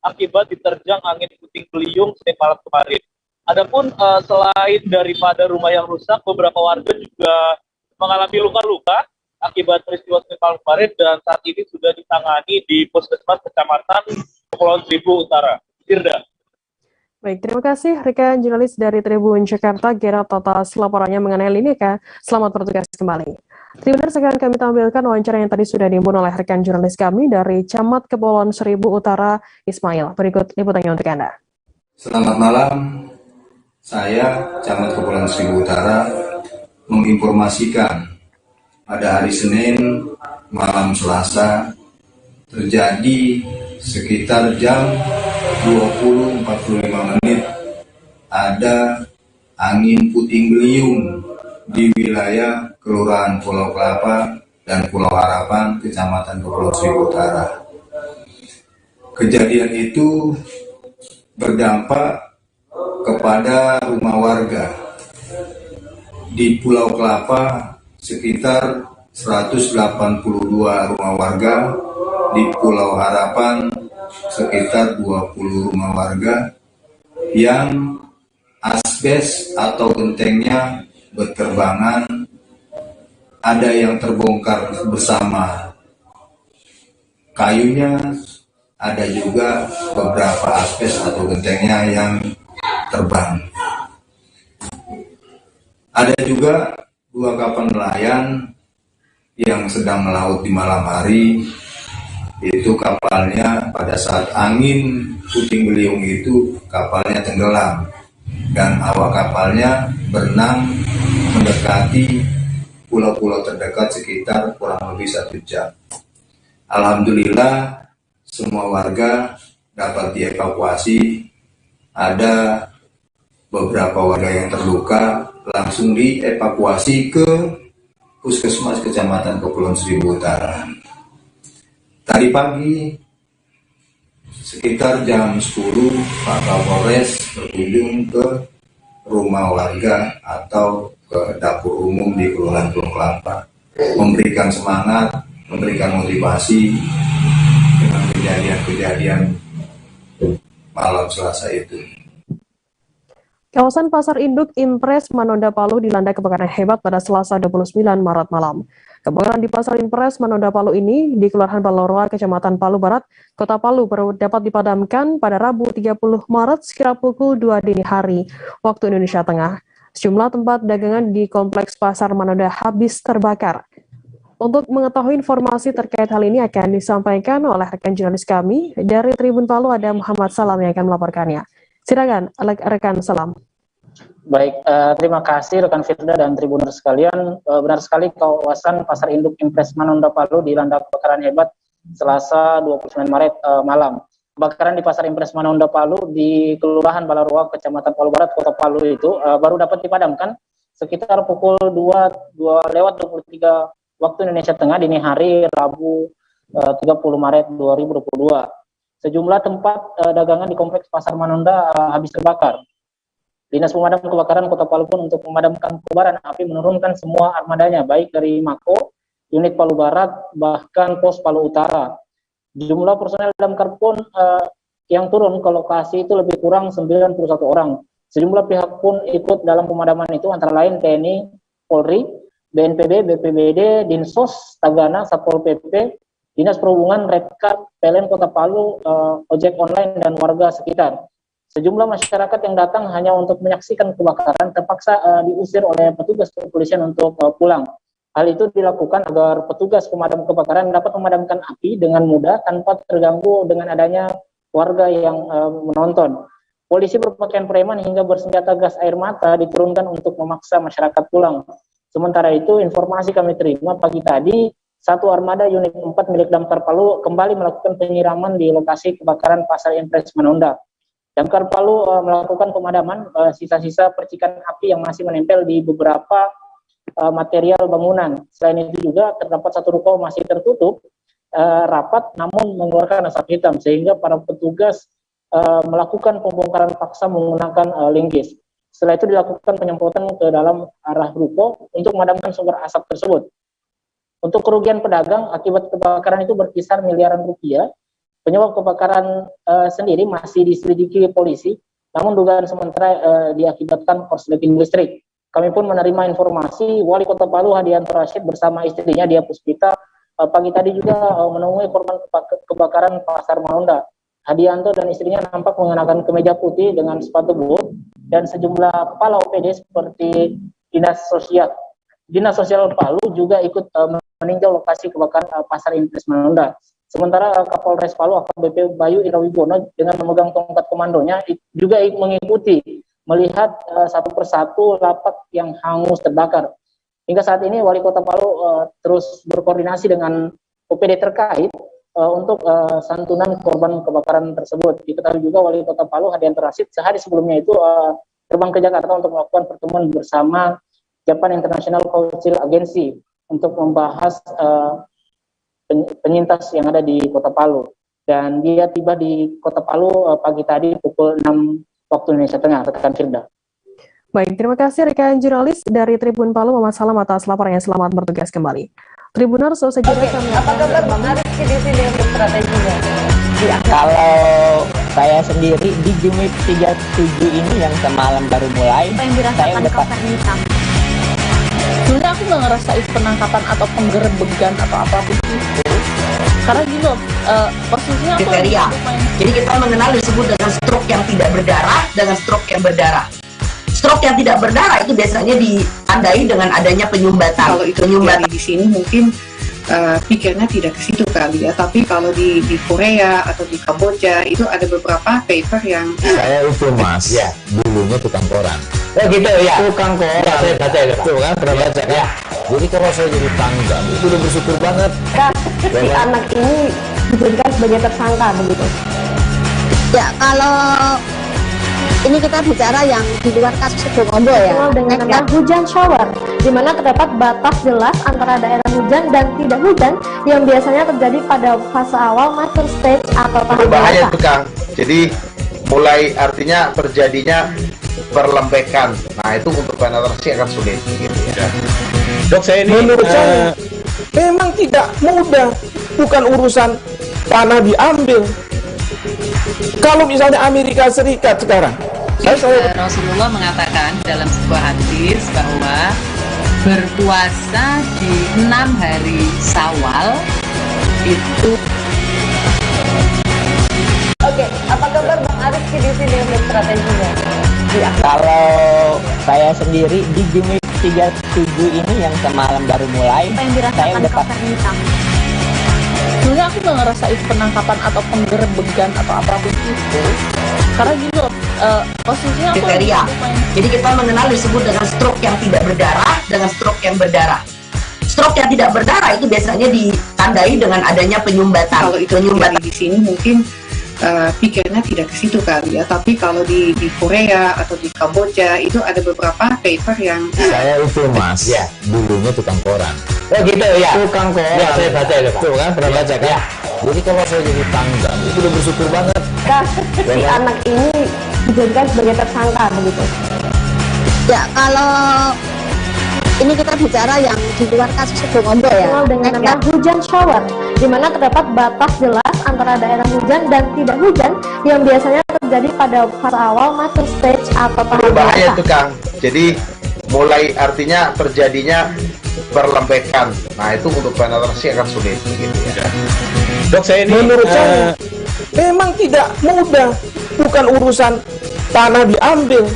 akibat diterjang angin puting beliung Senin malam kemarin. Adapun selain daripada rumah yang rusak, beberapa warga juga mengalami luka-luka akibat peristiwa Senin malam kemarin dan saat ini sudah ditangani di Puskesmas Kecamatan Kepulauan Seribu Utara. Firda. Baik, terima kasih rekan jurnalis dari Tribun Jakarta, Gerald, atas laporannya mengenai ini, Kak. Selamat bertugas kembali. Tribuners, akan kami tampilkan wawancara yang tadi sudah diimbun oleh rekan jurnalis kami dari Camat Kepulauan Seribu Utara, Ismail. Berikut liputannya untuk Anda. Selamat malam, saya Camat Kepulauan Seribu Utara menginformasikan pada hari Senin malam Selasa terjadi sekitar jam 20.45 ada angin puting beliung di wilayah Kelurahan Pulau Kelapa dan Pulau Harapan, Kecamatan Kepulauan Seribu Utara. Kejadian itu berdampak kepada rumah warga di Pulau Kelapa sekitar 182 rumah warga, di Pulau Harapan sekitar 20 rumah warga yang asbes atau gentengnya berterbangan, ada yang terbongkar bersama kayunya, ada juga beberapa asbes atau gentengnya yang terbang. Ada juga 2 kapal nelayan yang sedang melaut di malam hari. Itu kapalnya pada saat angin puting beliung itu kapalnya tenggelam dan awak kapalnya berenang mendekati pulau-pulau terdekat sekitar kurang lebih 1 jam. Alhamdulillah semua warga dapat dievakuasi. Ada beberapa warga yang terluka langsung dievakuasi ke Puskesmas Kecamatan Kepulauan Seribu Utara. Tadi pagi sekitar jam 10 Pak Kapolres berkunjung ke rumah warga atau ke dapur umum di Kelurahan Pulau Kelapa, memberikan semangat, memberikan motivasi dengan kejadian-kejadian malam Selasa itu. Kawasan Pasar Induk Impres Manonda Palu dilanda kebakaran hebat pada Selasa 29 Maret malam. Kebakaran di Pasar Impres Manonda Palu ini di Kelurahan Baloroa, Kecamatan Palu Barat, Kota Palu baru dapat dipadamkan pada Rabu 30 Maret sekira pukul 2 dini hari waktu Indonesia Tengah. Sejumlah tempat dagangan di Kompleks Pasar Manonda habis terbakar. Untuk mengetahui informasi terkait hal ini akan disampaikan oleh rekan jurnalis kami dari Tribun Palu, ada Muhammad Salam yang akan melaporkannya. Silakan rekan Salam. Baik, terima kasih rekan Firda dan Tribuners sekalian. Benar sekali kawasan Pasar Induk Impres Manonda Palu dilanda kebakaran hebat Selasa 29 Maret malam. Kebakaran di Pasar Impres Manonda Palu di Kelurahan Baloroa, Kecamatan Palu Barat, Kota Palu itu baru dapat dipadamkan sekitar pukul 2:23 waktu Indonesia Tengah dini hari Rabu 30 Maret 2022. Sejumlah tempat dagangan di Kompleks Pasar Manonda habis terbakar. Dinas Pemadam Kebakaran Kota Palu pun untuk memadamkan kobaran api menurunkan semua armadanya, baik dari Mako, unit Palu Barat, bahkan pos Palu Utara. Jumlah personel damkar pun yang turun ke lokasi itu lebih kurang 91 orang. Sejumlah pihak pun ikut dalam pemadaman itu, antara lain TNI, Polri, BNPB, BPBD, Dinsos, Tagana, Satpol PP, Dinas Perhubungan, Redcard, PLN Kota Palu, ojek online, dan warga sekitar. Sejumlah masyarakat yang datang hanya untuk menyaksikan kebakaran terpaksa diusir oleh petugas kepolisian untuk pulang. Hal itu dilakukan agar petugas pemadam kebakaran dapat memadamkan api dengan mudah tanpa terganggu dengan adanya warga yang menonton. Polisi berpakaian preman hingga bersenjata gas air mata diturunkan untuk memaksa masyarakat pulang. Sementara itu, informasi kami terima pagi tadi, satu armada unit 4 milik Damkar Palu kembali melakukan penyiraman di lokasi kebakaran Pasar Impres Manonda. Damkar Palu melakukan pemadaman sisa-sisa percikan api yang masih menempel di beberapa material bangunan. Selain itu juga terdapat satu ruko masih tertutup rapat namun mengeluarkan asap hitam, sehingga para petugas melakukan pembongkaran paksa menggunakan linggis. Setelah itu dilakukan penyemprotan ke dalam arah ruko untuk memadamkan sumber asap tersebut. Untuk kerugian pedagang akibat kebakaran itu berkisar miliaran rupiah. Penyebab kebakaran sendiri masih diselidiki polisi, namun dugaan sementara diakibatkan korsleting listrik. Kami pun menerima informasi Wali Kota Palu Hadianto Rashid bersama istrinya Dia Puspita pagi tadi juga menemui korban kebakaran Pasar Manonda. Hadianto dan istrinya nampak mengenakan kemeja putih dengan sepatu boot dan sejumlah kepala OPD seperti Dinas Sosial Palu juga ikut meninjau lokasi kebakaran Pasar Impres Manonda. Sementara Kapolres Palu AKBP Bayu Irawibono dengan memegang tongkat komandonya juga mengikuti melihat satu persatu lapak yang hangus terbakar. Hingga saat ini Wali Kota Palu terus berkoordinasi dengan OPD terkait untuk santunan korban kebakaran tersebut. Diketahui juga Wali Kota Palu Hadianto Rashid sehari sebelumnya itu terbang ke Jakarta untuk melakukan pertemuan bersama Japan International Council Agency untuk membahas penyintas yang ada di Kota Palu. dan dia tiba di Kota Palu pagi tadi pukul 6 waktu Indonesia Tengah, rekan Firda. Baik, terima kasih rekan jurnalis dari Tribun Palu, Muhammad Salam atas laporannya. Selamat bertugas kembali. Tribuners, selesai jeda kami Apa kabar Bang Arif di sini untuk strateginya? Kalau saya sendiri di Jumit 37 ini yang semalam baru mulai, Apa yang saya dirasakan udah Kapten Hitam? Sebenarnya aku nggak ngerasa itu penangkapan atau penggerebegan atau apapun itu. Karena gini loh, posisinya aku kriteria. Jadi kita mengenal disebut dengan stroke yang tidak berdarah dengan stroke yang berdarah. Stroke yang tidak berdarah itu biasanya ditandai dengan adanya penyumbatan. Kalau itu terjadi di sini mungkin pikirnya tidak ke situ kali ya, tapi kalau di Korea atau di Kamboja itu ada beberapa paper yang Saya itu mas, ya dulunya tukang koran. Oh gitu ya. Tukang koran. Ya, saya baca ya, Tuh kan pernah baca kan? Ya. Jadi kalau saya jadi tangga, itu udah bersyukur banget. Si anak ini dijadikan sebagai tersangka begitu. Ya, kalau ini kita bicara yang di luar kasus Situbondo ya. Dikenal dengan nama hujan shower, di mana terdapat batas jelas antara daerah hujan dan tidak hujan yang biasanya terjadi pada fase awal master stage atau tahap Berbahaya biasa. itu Kang. Jadi mulai artinya terjadinya perlembekan. Nah itu untuk penetrasi akan sulit gitu ya. Dok, saya ini menurut saya memang tidak mudah, bukan urusan tanah diambil. Kalau misalnya Amerika Serikat sekarang, Rasulullah mengatakan dalam sebuah hadis bahwa berpuasa di 6 hari Syawal itu. Oke, apa kabar Bang Arif di sini untuk strateginya? Kalau saya sendiri di Jumit 37 ini yang semalam baru mulai, Apa yang saya dirasakan udah Kapten Hitam? Sebenarnya aku nggak ngerasa itu penangkapan atau penggerebegan atau apapun itu. Karena gini loh, posisinya aku kriteria. Jadi kita mengenal disebut dengan stroke yang tidak berdarah dengan stroke yang berdarah. Stroke yang tidak berdarah itu biasanya ditandai dengan adanya penyumbatan. kalau itu terjadi di sini mungkin pikirnya tidak ke situ kali ya, tapi kalau di Korea atau di Kamboja itu ada beberapa paper yang Saya itu mas, ya dulunya tukang koran. Oh gitu ya. Tukang koran. Ya, saya baca ya, Pak. Tuh kan pernah baca kan? Jadi kalau saya jadi tangga, itu udah bersyukur banget. Si anak ini dijadikan sebagai tersangka begitu. Ya, kalau ini kita bicara yang di luar kasus Situbondo ya. Dikenal dengan nama hujan shower, di mana terdapat batas jelas antara daerah hujan dan tidak hujan yang biasanya terjadi pada fase awal master stage atau tahap Berbahaya biasa. itu Kang. Jadi mulai artinya terjadinya perlembekan. Nah itu untuk penetrasi akan sulit gitu ya. Dok, saya ini menurut saya memang tidak mudah, bukan urusan tanah diambil.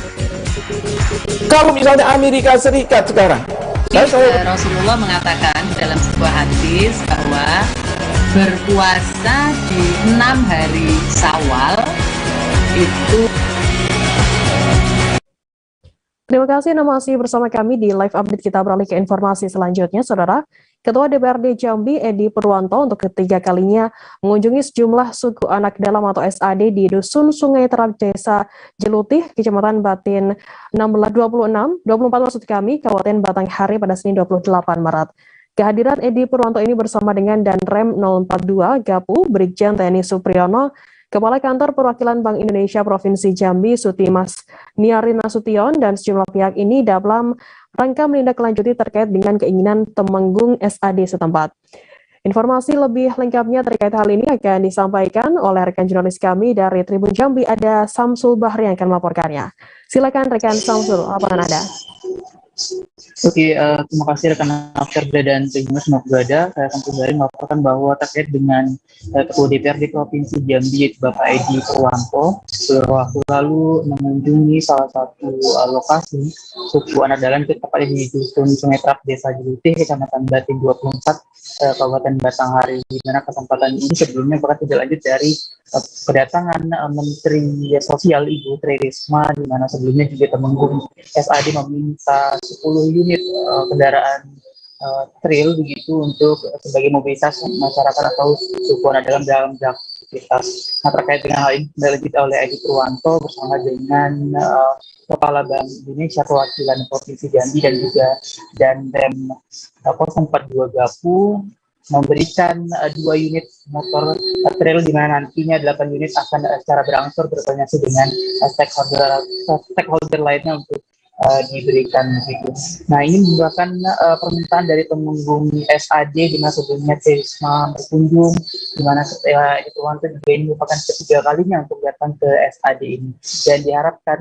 Kalau misalnya Amerika Serikat sekarang, Rasulullah mengatakan dalam sebuah hadis bahwa berpuasa di 6 hari Syawal itu. Terima kasih Anda masih bersama kami di live update. Kita beralih ke informasi selanjutnya, Saudara. Ketua DPRD Jambi Edi Purwanto untuk ketiga kalinya mengunjungi sejumlah suku anak dalam atau SAD di Dusun Sungai Terap, Desa Jelutih, Kecamatan Batin 24 maksud kami, Kabupaten Batanghari pada Senin 28 Maret. Kehadiran Edi Purwanto ini bersama dengan Danrem 042 Gapu, Brigjen TNI Supriyono, Kepala Kantor Perwakilan Bank Indonesia Provinsi Jambi Sutimas Niarina Sution, dan sejumlah pihak ini dalam rangka menindaklanjuti terkait dengan keinginan Temenggung SAD setempat. Informasi lebih lengkapnya terkait hal ini akan disampaikan oleh rekan jurnalis kami dari Tribun Jambi, ada Samsul Bahri yang akan melaporkannya. Silakan rekan Samsul, laporan Anda. Oke, terima kasih rekan Firda dan Tribuners Semua Berada. Saya akan kembali melaporkan bahwa terkait dengan Ketua DPRD Provinsi Jambi, Bapak Edi Purwanto, beberapa waktu lalu mengunjungi salah satu lokasi suku anak dalam tepatnya di Dusun Sungai Terap, Desa Jelutih, Kecamatan Batin 24, Kabupaten Batanghari, di mana kesempatan ini sebelumnya bahkan tidak lanjut dari kedatangan Menteri Sosial Ibu Tri Risma, di mana sebelumnya juga Temenggung SAD meminta 10 unit kendaraan trail begitu untuk sebagai mobilitas masyarakat atau suku anak dalam beraktivitas. Nah, terkait dengan hal ini dilanjut oleh Edi Purwanto bersama dengan Kepala Bank Indonesia Perwakilan Provinsi Jambi dan juga Danrem 042 Gapu memberikan 2 unit motor trail di mana nantinya 8 unit akan secara berangsur berkoordinasi dengan stakeholder lainnya untuk diberikan begitu. Nah, ini merupakan permintaan dari Temenggung SAD di mana sebelumnya Risma berkunjung, di mana Irwanto juga ini merupakan ketiga kalinya untuk datang ke SAD ini, dan diharapkan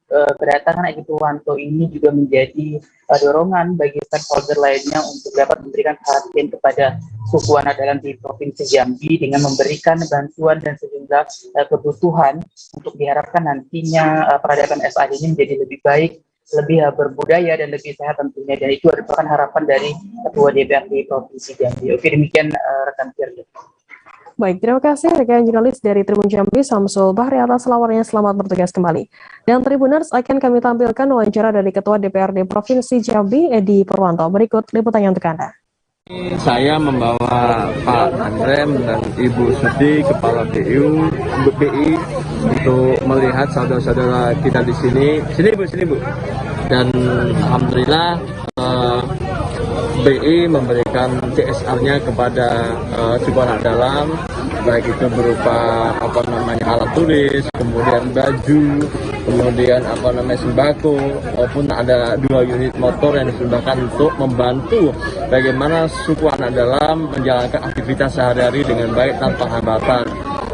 kedatangan Irwanto ini juga menjadi dorongan bagi stakeholder lainnya untuk dapat memberikan perhatian kepada suku anak dalam di Provinsi Jambi dengan memberikan bantuan dan sejumlah kebutuhan untuk diharapkan nantinya peradaban SAD ini menjadi lebih baik, lebih berbudaya dan lebih sehat tentunya, dan itu merupakan harapan dari Ketua DPRD Provinsi Jambi. Oke, demikian rekan Firda. Baik, terima kasih rekan jurnalis dari Tribun Jambi Samsul Bahri atas laporannya. Selamat bertugas kembali. Dan Tribuners, akan kami tampilkan wawancara dari Ketua DPRD Provinsi Jambi Edi Purwanto. Berikut liputannya untuk Anda. Saya membawa Pak Andrem dan Ibu Suti, Kepala BI, untuk melihat saudara-saudara kita di sini. Sini Bu. Dan alhamdulillah BI memberikan CSR-nya kepada suku anak dalam, baik itu berupa alat tulis, kemudian baju, kemudian sembako, maupun ada 2 unit motor yang disumbangkan untuk membantu bagaimana suku anak dalam menjalankan aktivitas sehari-hari dengan baik tanpa hambatan.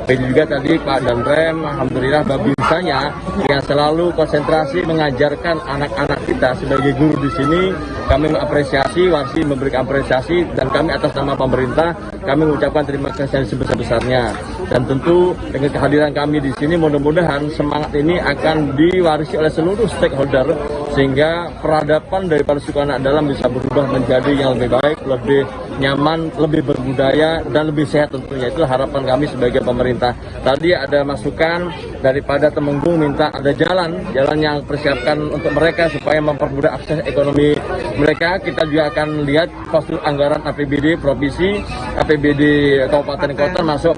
Jadi juga tadi Pak Danrem, alhamdulillah babinsanya yang selalu konsentrasi mengajarkan anak-anak kita sebagai guru di sini. Kami mengapresiasi, Warsi memberikan apresiasi, dan kami atas nama pemerintah kami mengucapkan terima kasih sebesar-besarnya. Dan tentu dengan kehadiran kami di sini mudah-mudahan semangat ini akan diwarisi oleh seluruh stakeholder sehingga peradaban daripada suku anak dalam bisa berubah menjadi yang lebih baik, lebih nyaman, lebih berbudaya, dan lebih sehat tentunya. Itulah harapan kami sebagai pemerintah. Tadi ada masukan daripada Temenggung minta ada jalan yang persiapkan untuk mereka supaya mempermudah akses ekonomi mereka. Kita juga akan lihat postur anggaran APBD provinsi, APBD kabupaten kota masuk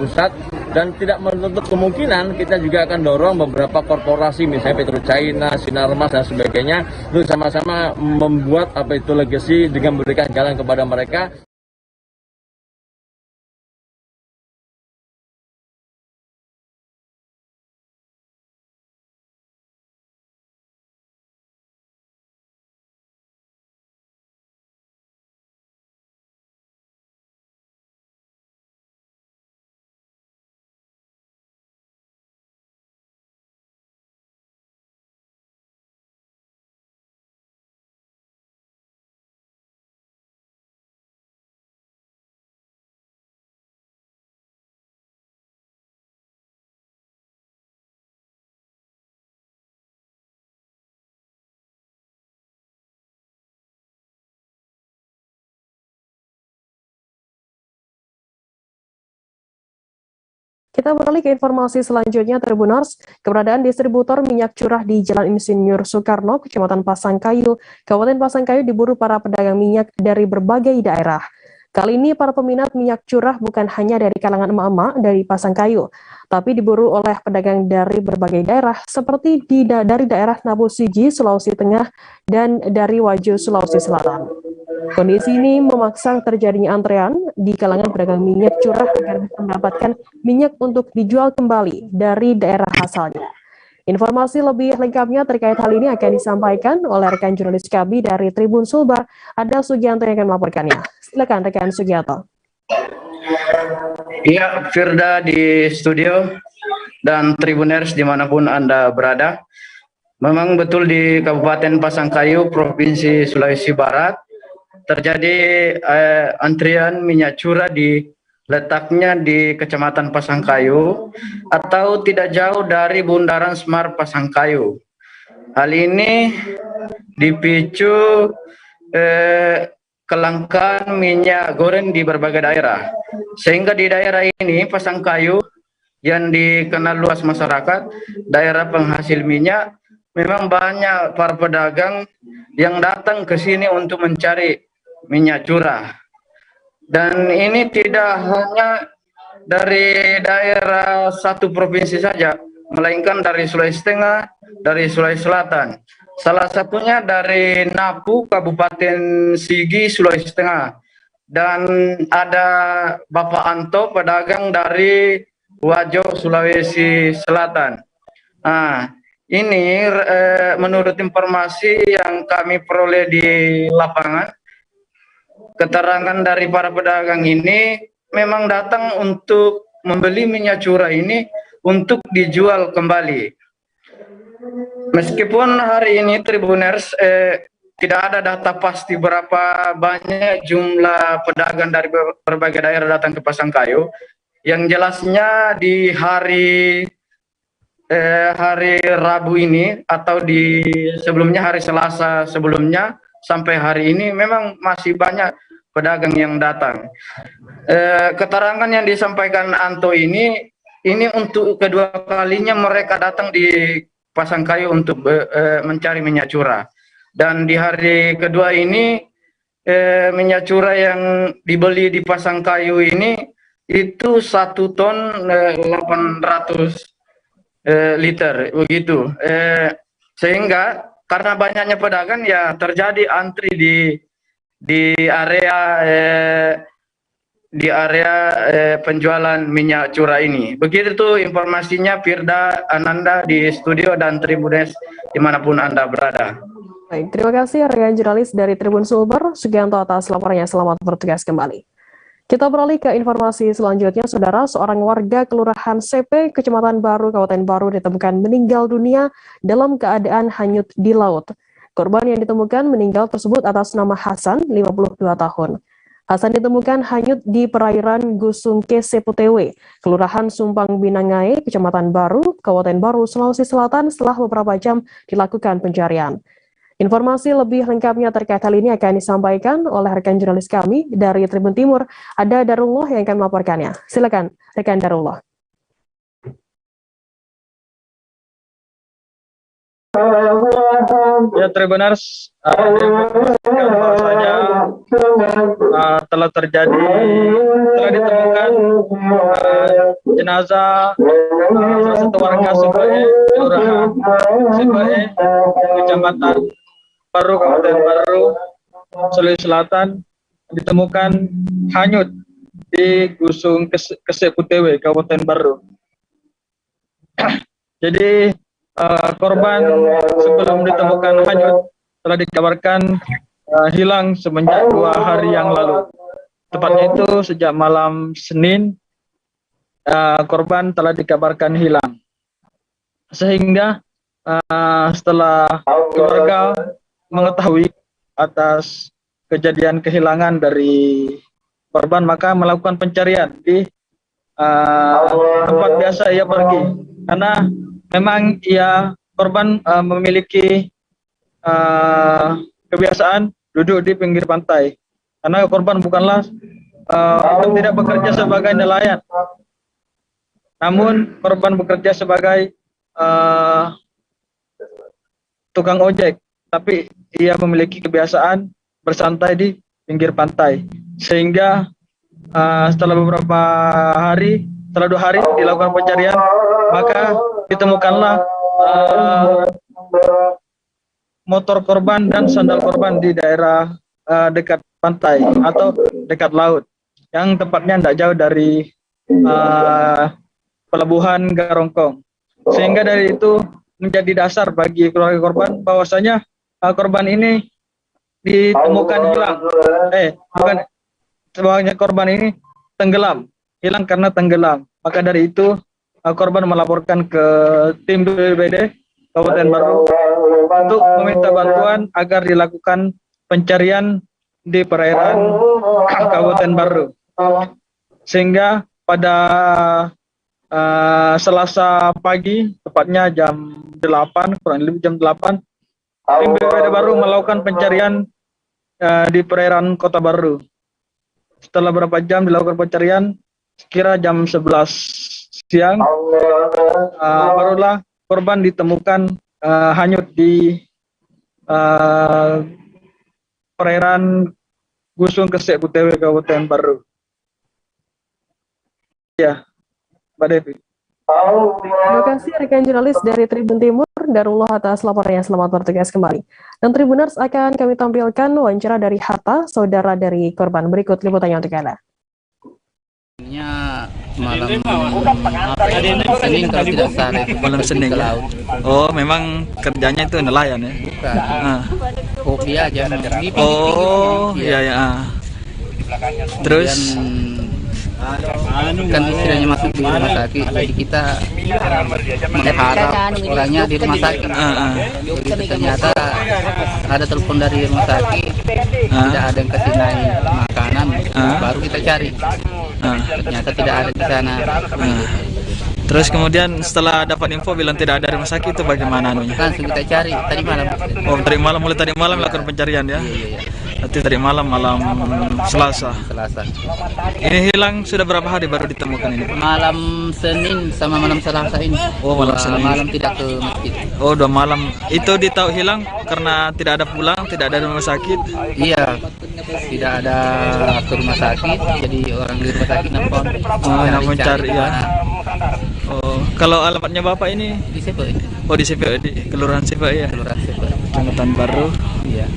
pusat, dan tidak menutup kemungkinan kita juga akan dorong beberapa korporasi misalnya Petro China, Sinarmas dan sebagainya untuk sama-sama membuat legacy dengan memberikan jalan kepada mereka. Kita beralih ke informasi selanjutnya, Tribuners. Keberadaan distributor minyak curah di Jalan Insinyur Soekarno, Kecamatan Pasangkayu, Kabupaten Pasangkayu diburu para pedagang minyak dari berbagai daerah. Kali ini para peminat minyak curah bukan hanya dari kalangan emak-emak dari Pasangkayu, tapi diburu oleh pedagang dari berbagai daerah seperti dari daerah Nabu Siji, Sulawesi Tengah, dan dari Wajo, Sulawesi Selatan. Kondisi ini memaksa terjadinya antrean di kalangan pedagang minyak curah agar bisa mendapatkan minyak untuk dijual kembali dari daerah asalnya. Informasi lebih lengkapnya terkait hal ini akan disampaikan oleh rekan jurnalis kami dari Tribun Sulbar, ada Sugianto yang akan melaporkannya. Silakan rekan Sugianto. Iya, Firda di studio dan Tribuners dimanapun Anda berada. Memang betul di Kabupaten Pasangkayu, Provinsi Sulawesi Barat, terjadi antrian minyak curah letaknya di Kecamatan Pasangkayu atau tidak jauh dari Bundaran Semar Pasangkayu. Hal ini dipicu kelangkaan minyak goreng di berbagai daerah, sehingga di daerah ini Pasangkayu yang dikenal luas masyarakat, daerah penghasil minyak, memang banyak para pedagang yang datang ke sini untuk mencari minyak curah. Dan ini tidak hanya dari daerah satu provinsi saja, melainkan dari Sulawesi Tengah, dari Sulawesi Selatan. Salah satunya dari Napu, Kabupaten Sigi, Sulawesi Tengah. dan ada Bapak Anto, pedagang dari Wajo, Sulawesi Selatan. Nah, ini menurut informasi yang kami peroleh di lapangan, keterangan dari para pedagang ini memang datang untuk membeli minyak curah ini untuk dijual kembali. Meskipun hari ini Tribuners tidak ada data pasti berapa banyak jumlah pedagang dari berbagai daerah datang ke Pasangkayu. Yang jelasnya di hari Rabu ini atau di sebelumnya hari Selasa sebelumnya sampai hari ini memang masih banyak pedagang yang datang. Keterangan yang disampaikan Anto ini untuk kedua kalinya mereka datang di Pasangkayu untuk mencari minyak curah. Dan di hari kedua ini minyak curah yang dibeli di Pasangkayu ini itu 1 ton 800 liter begitu. Sehingga karena banyaknya pedagang ya terjadi antri di area penjualan minyak curah ini. Begitu tuh informasinya, Firda, Ananda di studio dan Tribunes dimanapun Anda berada. Baik, terima kasih rekan jurnalis dari Tribun Sulber, Sugianto atas laporannya. Selamat bertugas kembali. Kita beralih ke informasi selanjutnya, Saudara. Seorang warga Kelurahan CP, Kecamatan Baru, Kabupaten Baru ditemukan meninggal dunia dalam keadaan hanyut di laut. Korban yang ditemukan meninggal tersebut atas nama Hasan, 52 tahun. Hasan ditemukan hanyut di perairan Gusung Kese Putewe, Kelurahan Sumbang Binangai, Kecamatan Baru, Kabupaten Baru, Sulawesi Selatan setelah beberapa jam dilakukan pencarian. Informasi lebih lengkapnya terkait hal ini akan disampaikan oleh rekan jurnalis kami dari Tribun Timur, ada Darullah yang akan melaporkannya. Silakan, rekan Darullah. Ya, Tribuners, bahwasanya telah ditemukan jenazah salah satu warga Sibae, Kelurahan Sibae, Kecamatan Baru, Kabupaten Baru, Sulawesi Selatan, ditemukan hanyut di Gusung Kese Putewe, Kabupaten Baru. Jadi korban sebelum ditemukan hanyut telah dikabarkan hilang semenjak 2 hari yang lalu. Tepatnya itu sejak malam Senin, korban telah dikabarkan hilang. Sehingga setelah keluarga mengetahui atas kejadian kehilangan dari korban, maka melakukan pencarian di tempat biasa ia pergi. Karena memang korban memiliki kebiasaan duduk di pinggir pantai. Karena korban bukanlah tidak bekerja sebagai nelayan, namun korban bekerja sebagai tukang ojek. Tapi ia memiliki kebiasaan bersantai di pinggir pantai. Sehingga setelah beberapa hari, setelah 2 hari dilakukan pencarian, maka ditemukanlah motor korban dan sandal korban di daerah dekat pantai atau dekat laut, yang tepatnya tidak jauh dari pelabuhan Garongkong. Sehingga dari itu menjadi dasar bagi keluarga korban bahwasanya korban ini ditemukan hilang. Bukan sebenarnya korban ini tenggelam, hilang karena tenggelam. Maka dari itu korban melaporkan ke tim BPBD Kabupaten Baru untuk meminta bantuan agar dilakukan pencarian di perairan Kabupaten Baru. Sehingga pada Selasa pagi, tepatnya jam 8, kurang lebih jam 8, tim BPBD Baru melakukan pencarian di perairan Kota Baru. Setelah beberapa jam dilakukan pencarian, sekira jam 11 siang, barulah korban ditemukan hanyut di perairan Gusung Kese Putewe, Kabupaten Baru. Ya, Mbak Devi. Terima kasih rekan jurnalis dari Tribun Timur, Darullah atas laporannya. Selamat bertugas kembali. Dan Tribuners akan kami tampilkan wawancara dari Hatta, saudara dari korban. Berikut liputannya untuk Anda. Malam Senin kalau tidak salah itu malam Senin ke ya? laut. Oh, memang kerjanya itu nelayan ya? Bukan. Ah. Hobi aja. Oh, iya ya. Terus kan istilahnya masuk di rumah sakit, jadi kita mengharap orangnya di rumah sakit. Begitu ternyata ada telepon dari rumah sakit, tidak ada yang kasih naik makanan, baru kita cari. Ternyata tidak ada di sana. Terus kemudian setelah dapat info bilang tidak ada rumah sakit, itu bagaimana anunya? Langsung kita cari tadi malam. Oh, mulai tadi malam lakukan pencarian ya? Iya. Berarti tadi malam Selasa. Ini hilang sudah berapa hari baru ditemukan ini? Malam Senin sama malam Selasa ini. Oh, malam Senin. Malam tidak ke masjid. Oh, 2 malam. Itu ditahu hilang karena tidak ada pulang, tidak ada rumah sakit. Iya, tidak ada ke rumah sakit, jadi orang di rumah sakit nelfon. Mencari ya. Oh, kalau alamatnya Bapak ini di Sepe. Oh, di Sepe, di Kelurahan Sepe ya. Kelurahan Sepe. Kecamatan Baru. Iya.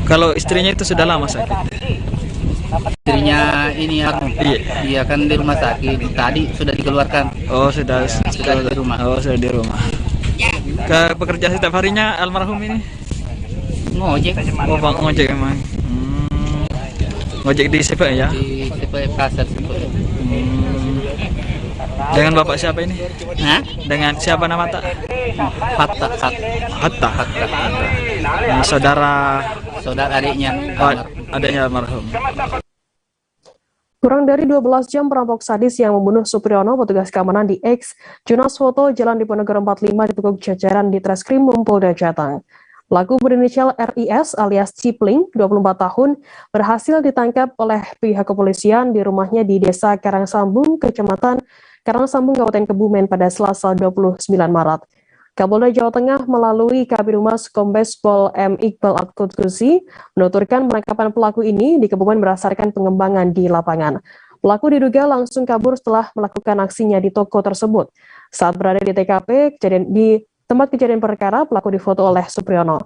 Kalau istrinya itu sudah lama sakit. Istrinya ini iya kan di rumah sakit. Tadi sudah dikeluarkan. Oh, sudah di rumah. Oh, sudah di rumah. Ke pekerjaan setiap harinya almarhum ini? Ngojek. Oh, Bang ngojek emang. Ngojek di Sepe ya? Di Sepe Pasar Sepe. Dengan Bapak siapa ini? Hah? Dengan siapa nama tak? Hatta. Ini saudara adiknya. Adiknya almarhum. Kurang dari 12 jam perampok sadis yang membunuh Supriyono, petugas keamanan di X, Junas Foto Jalan Diponegoro 45 dibekuk jajaran di Treskrim Polda Jateng. Pelaku berinisial RIS alias Cipling, 24 tahun, berhasil ditangkap oleh pihak kepolisian di rumahnya di Desa Karangsambung, Kecamatan Karangsambung, Kabupaten Kebumen pada Selasa 29 Maret. Kapolda Jawa Tengah melalui Kabid Humas Kombes Pol M. Iqbal Al-Qudsi menuturkan penangkapan pelaku ini di Kebumen berdasarkan pengembangan di lapangan. Pelaku diduga langsung kabur setelah melakukan aksinya di toko tersebut. Saat berada di TKP, di tempat kejadian perkara, pelaku difoto oleh Supriyono.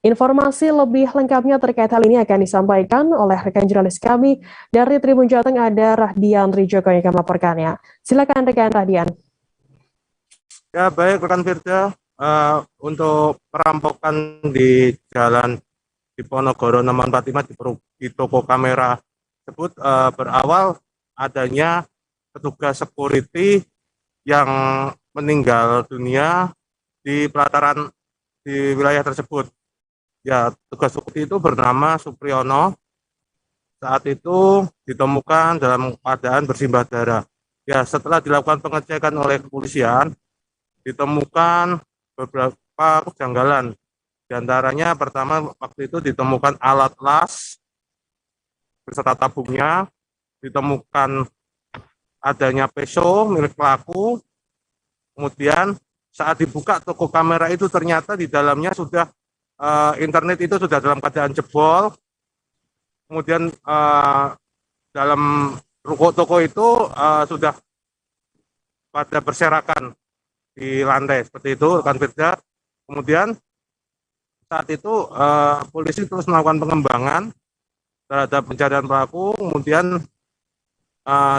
Informasi lebih lengkapnya terkait hal ini akan disampaikan oleh rekan jurnalis kami dari Tribun Jateng, ada Rahdian Rijoko yang akan melaporkannya. Silakan rekan Rahdian. Ya baik rekan Firda, untuk perampokan di Jalan Diponegoro nomor 45 di toko kamera tersebut berawal adanya petugas security yang meninggal dunia di pelataran di wilayah tersebut. Ya, tugas security itu bernama Supriyono. Saat itu ditemukan dalam keadaan bersimbah darah. Ya, setelah dilakukan pengecekan oleh kepolisian, ditemukan beberapa kejanggalan. Di antaranya pertama waktu itu ditemukan alat las beserta tabungnya, ditemukan adanya peso milik pelaku. Kemudian saat dibuka toko kamera itu ternyata di dalamnya sudah internet itu sudah dalam keadaan jebol. Kemudian dalam toko itu sudah pada berserakan di lantai seperti itu rekan Firda. Kemudian saat itu polisi terus melakukan pengembangan terhadap pencarian pelaku. Kemudian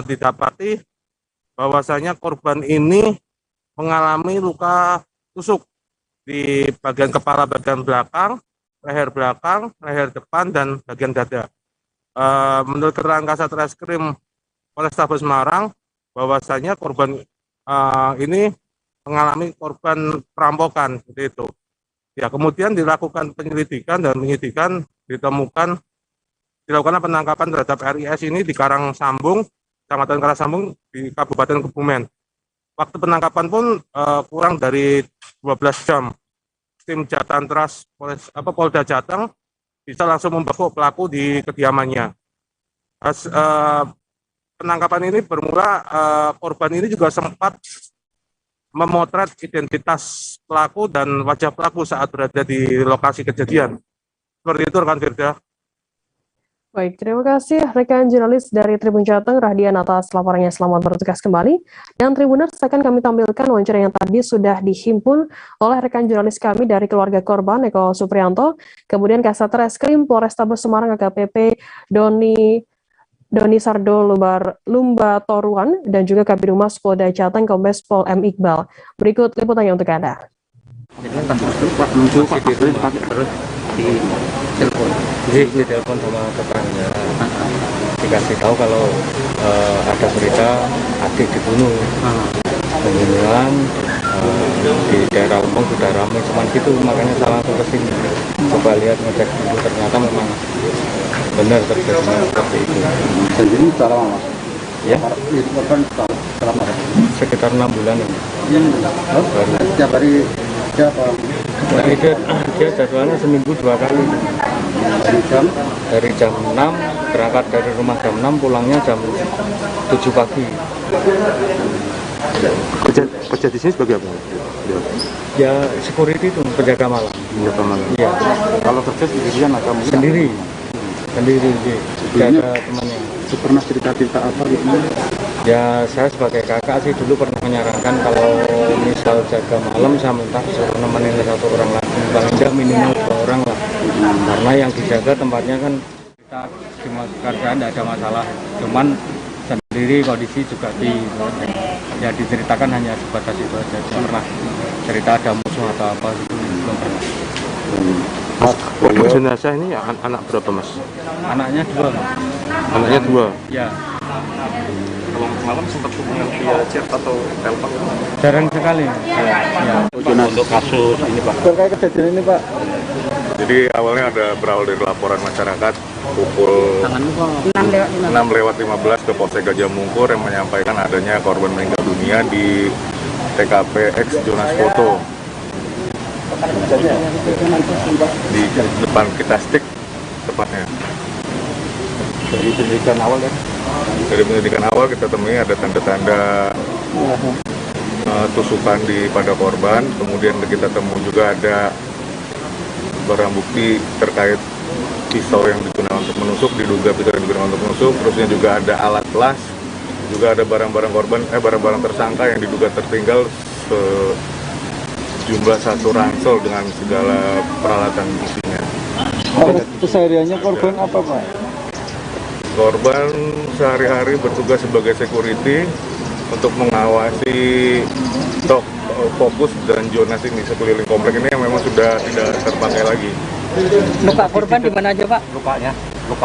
didapati bahwasanya korban ini mengalami luka tusuk di bagian kepala bagian belakang, leher depan, dan bagian dada. Menurut keterangan Kasat Reskrim Polrestabes Semarang, bahwasanya korban ini mengalami korban perampokan seperti itu. Ya, kemudian dilakukan penyelidikan dan penyidikan, dilakukan penangkapan terhadap RIS ini di Karangsambung, Kecamatan Karangsambung di Kabupaten Kebumen. Waktu penangkapan pun kurang dari 12 jam. Tim Jatantras Polda Jateng bisa langsung membekuk pelaku di kediamannya. Penangkapan ini bermula korban ini juga sempat memotret identitas pelaku dan wajah pelaku saat berada di lokasi kejadian. Seperti itu rekan Firda. Baik, terima kasih rekan jurnalis dari Tribun Jateng, Rahdian atas laporannya. Selamat bertugas kembali. Dan Tribuners, akan kami tampilkan wawancara yang tadi sudah dihimpun oleh rekan jurnalis kami dari keluarga korban, Eko Supriyanto, kemudian Kasat Reskrim Polrestabes Semarang AKBP Doni Sardo Lumba Toruan, dan juga Kabid Humas Polda Jateng Kombes Pol M. Iqbal. Berikut liputannya untuk Anda. Ditelepon sama tetangga, dikasih tahu kalau ada berita adik dibunuh. Pembunuhan di daerah Lempeng sudah ramai, cuman gitu, makanya saya langsung ke sini. Coba lihat, ngecek dulu, ternyata memang benar terjadi seperti itu. Sendiri secara lama? Ya? Selama sekitar 6 bulan ini. Setiap hari siapa? Dia jadwalnya seminggu 2 kali. Dari jam 6, berangkat dari rumah jam 6, pulangnya jam 7 pagi. Kerja di sini sebagai apa? Ya security itu, penjaga malam. Penjaga malam. Iya. Kalau kerja sendirian atau mungkin sendiri, tidak ada temannya. Pernah cerita-cerita apa gitu? Ya saya sebagai kakak sih dulu pernah menyarankan kalau misal jaga malam saya minta suruh nemenin 1 orang lagi, paling tidak minimal 2 orang lah. Karena yang dijaga tempatnya kan kita di kerjaan tidak ada masalah, cuman sendiri kondisi juga ya diceritakan hanya sebatas itu aja, belum pernah cerita ada musuh atau apa gitu, belum pernah. Mas, jenazah ini anak berapa mas? Anaknya 2. Anaknya 2? Ya. Kalau malam sempat hubungan via chat atau telepon? Jarang sekali. Ya. Untuk kasus ini Pak. Terkait kejadian ini Pak. Jadi awalnya berawal dari laporan masyarakat pukul 6:15 ke Polsek Gajah Mungkur yang menyampaikan adanya korban meninggal dunia di TKP X Jonas Foto di depan kita stick tepatnya. Dari penyelidikan awal ya? Dari penyelidikan awal kita temui ada tanda-tanda tusukan pada korban, kemudian kita temui juga ada barang bukti terkait pisau yang digunakan untuk menusuk, diduga pisau yang digunakan untuk menusuk, terusnya juga ada alat las, juga ada barang-barang barang-barang tersangka yang diduga tertinggal sejumlah 1 ransel dengan segala peralatan isinya. Kesehariannya korban apa Pak? Korban sehari-hari bertugas sebagai security untuk mengawasi fokus dan zonasi ini sekeliling komplek ini yang memang sudah tidak terpakai lagi. Luka korban di mana aja Pak?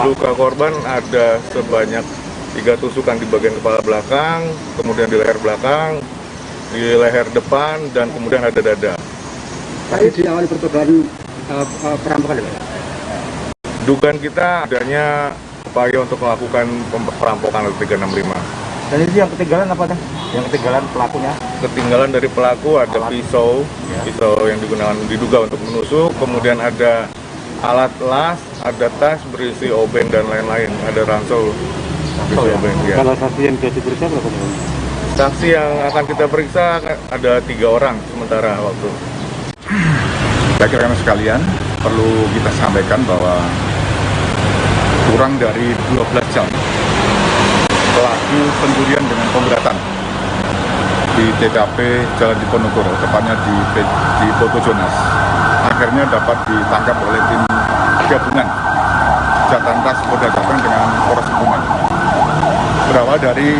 Luka korban ada sebanyak 3 tusukan di bagian kepala belakang, kemudian di leher belakang, di leher depan, dan kemudian ada dada. Tadi diawali percobaan perampokan ya? Dugaan kita adanya upaya untuk melakukan perampokan 365. Dan itu yang ketinggalan apa dah? Yang ketinggalan pelakunya? Ketinggalan dari pelaku ada pisau yang diduga untuk menusuk, kemudian ada alat las, ada tas berisi obeng dan lain-lain, ada ransel berisi obeng. Ya. Kalau saksi yang jadi periksa berapa? Saksi yang akan kita periksa ada 3 orang sementara waktu. Rekan-rekan sekalian, perlu kita sampaikan bahwa kurang dari 12 jam pelaku pencurian dengan pemberatan di TKP Jalan Diponegoro, tepatnya di Foto Jonas, akhirnya dapat ditangkap oleh tim gabungan Jatantas Polda Jateng dengan Polres Kebumen. Berawal dari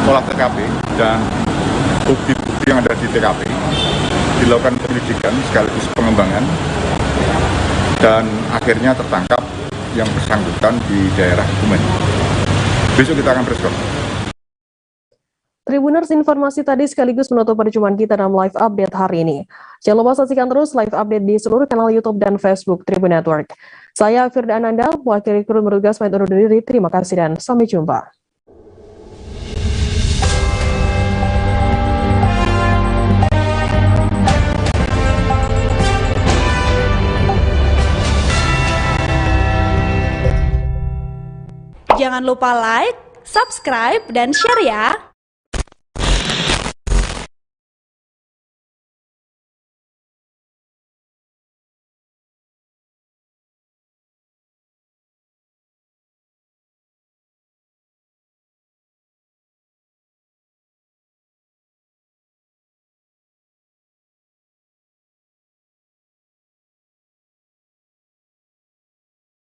olah TKP dan bukti-bukti yang ada di TKP, dilakukan penyelidikan sekaligus pengembangan, dan akhirnya tertangkap yang bersangkutan di daerah Kebumen. Besok kita akan berskor. Tribuners, informasi tadi sekaligus menutup perjumpaan kita dalam live update hari ini. Jangan lupa saksikan terus live update di seluruh kanal YouTube dan Facebook Tribun Network. Saya Firda Ananda, mewakili kru bertugas pamit undur diri. Terima kasih dan sampai jumpa. Jangan lupa like, subscribe, dan share ya!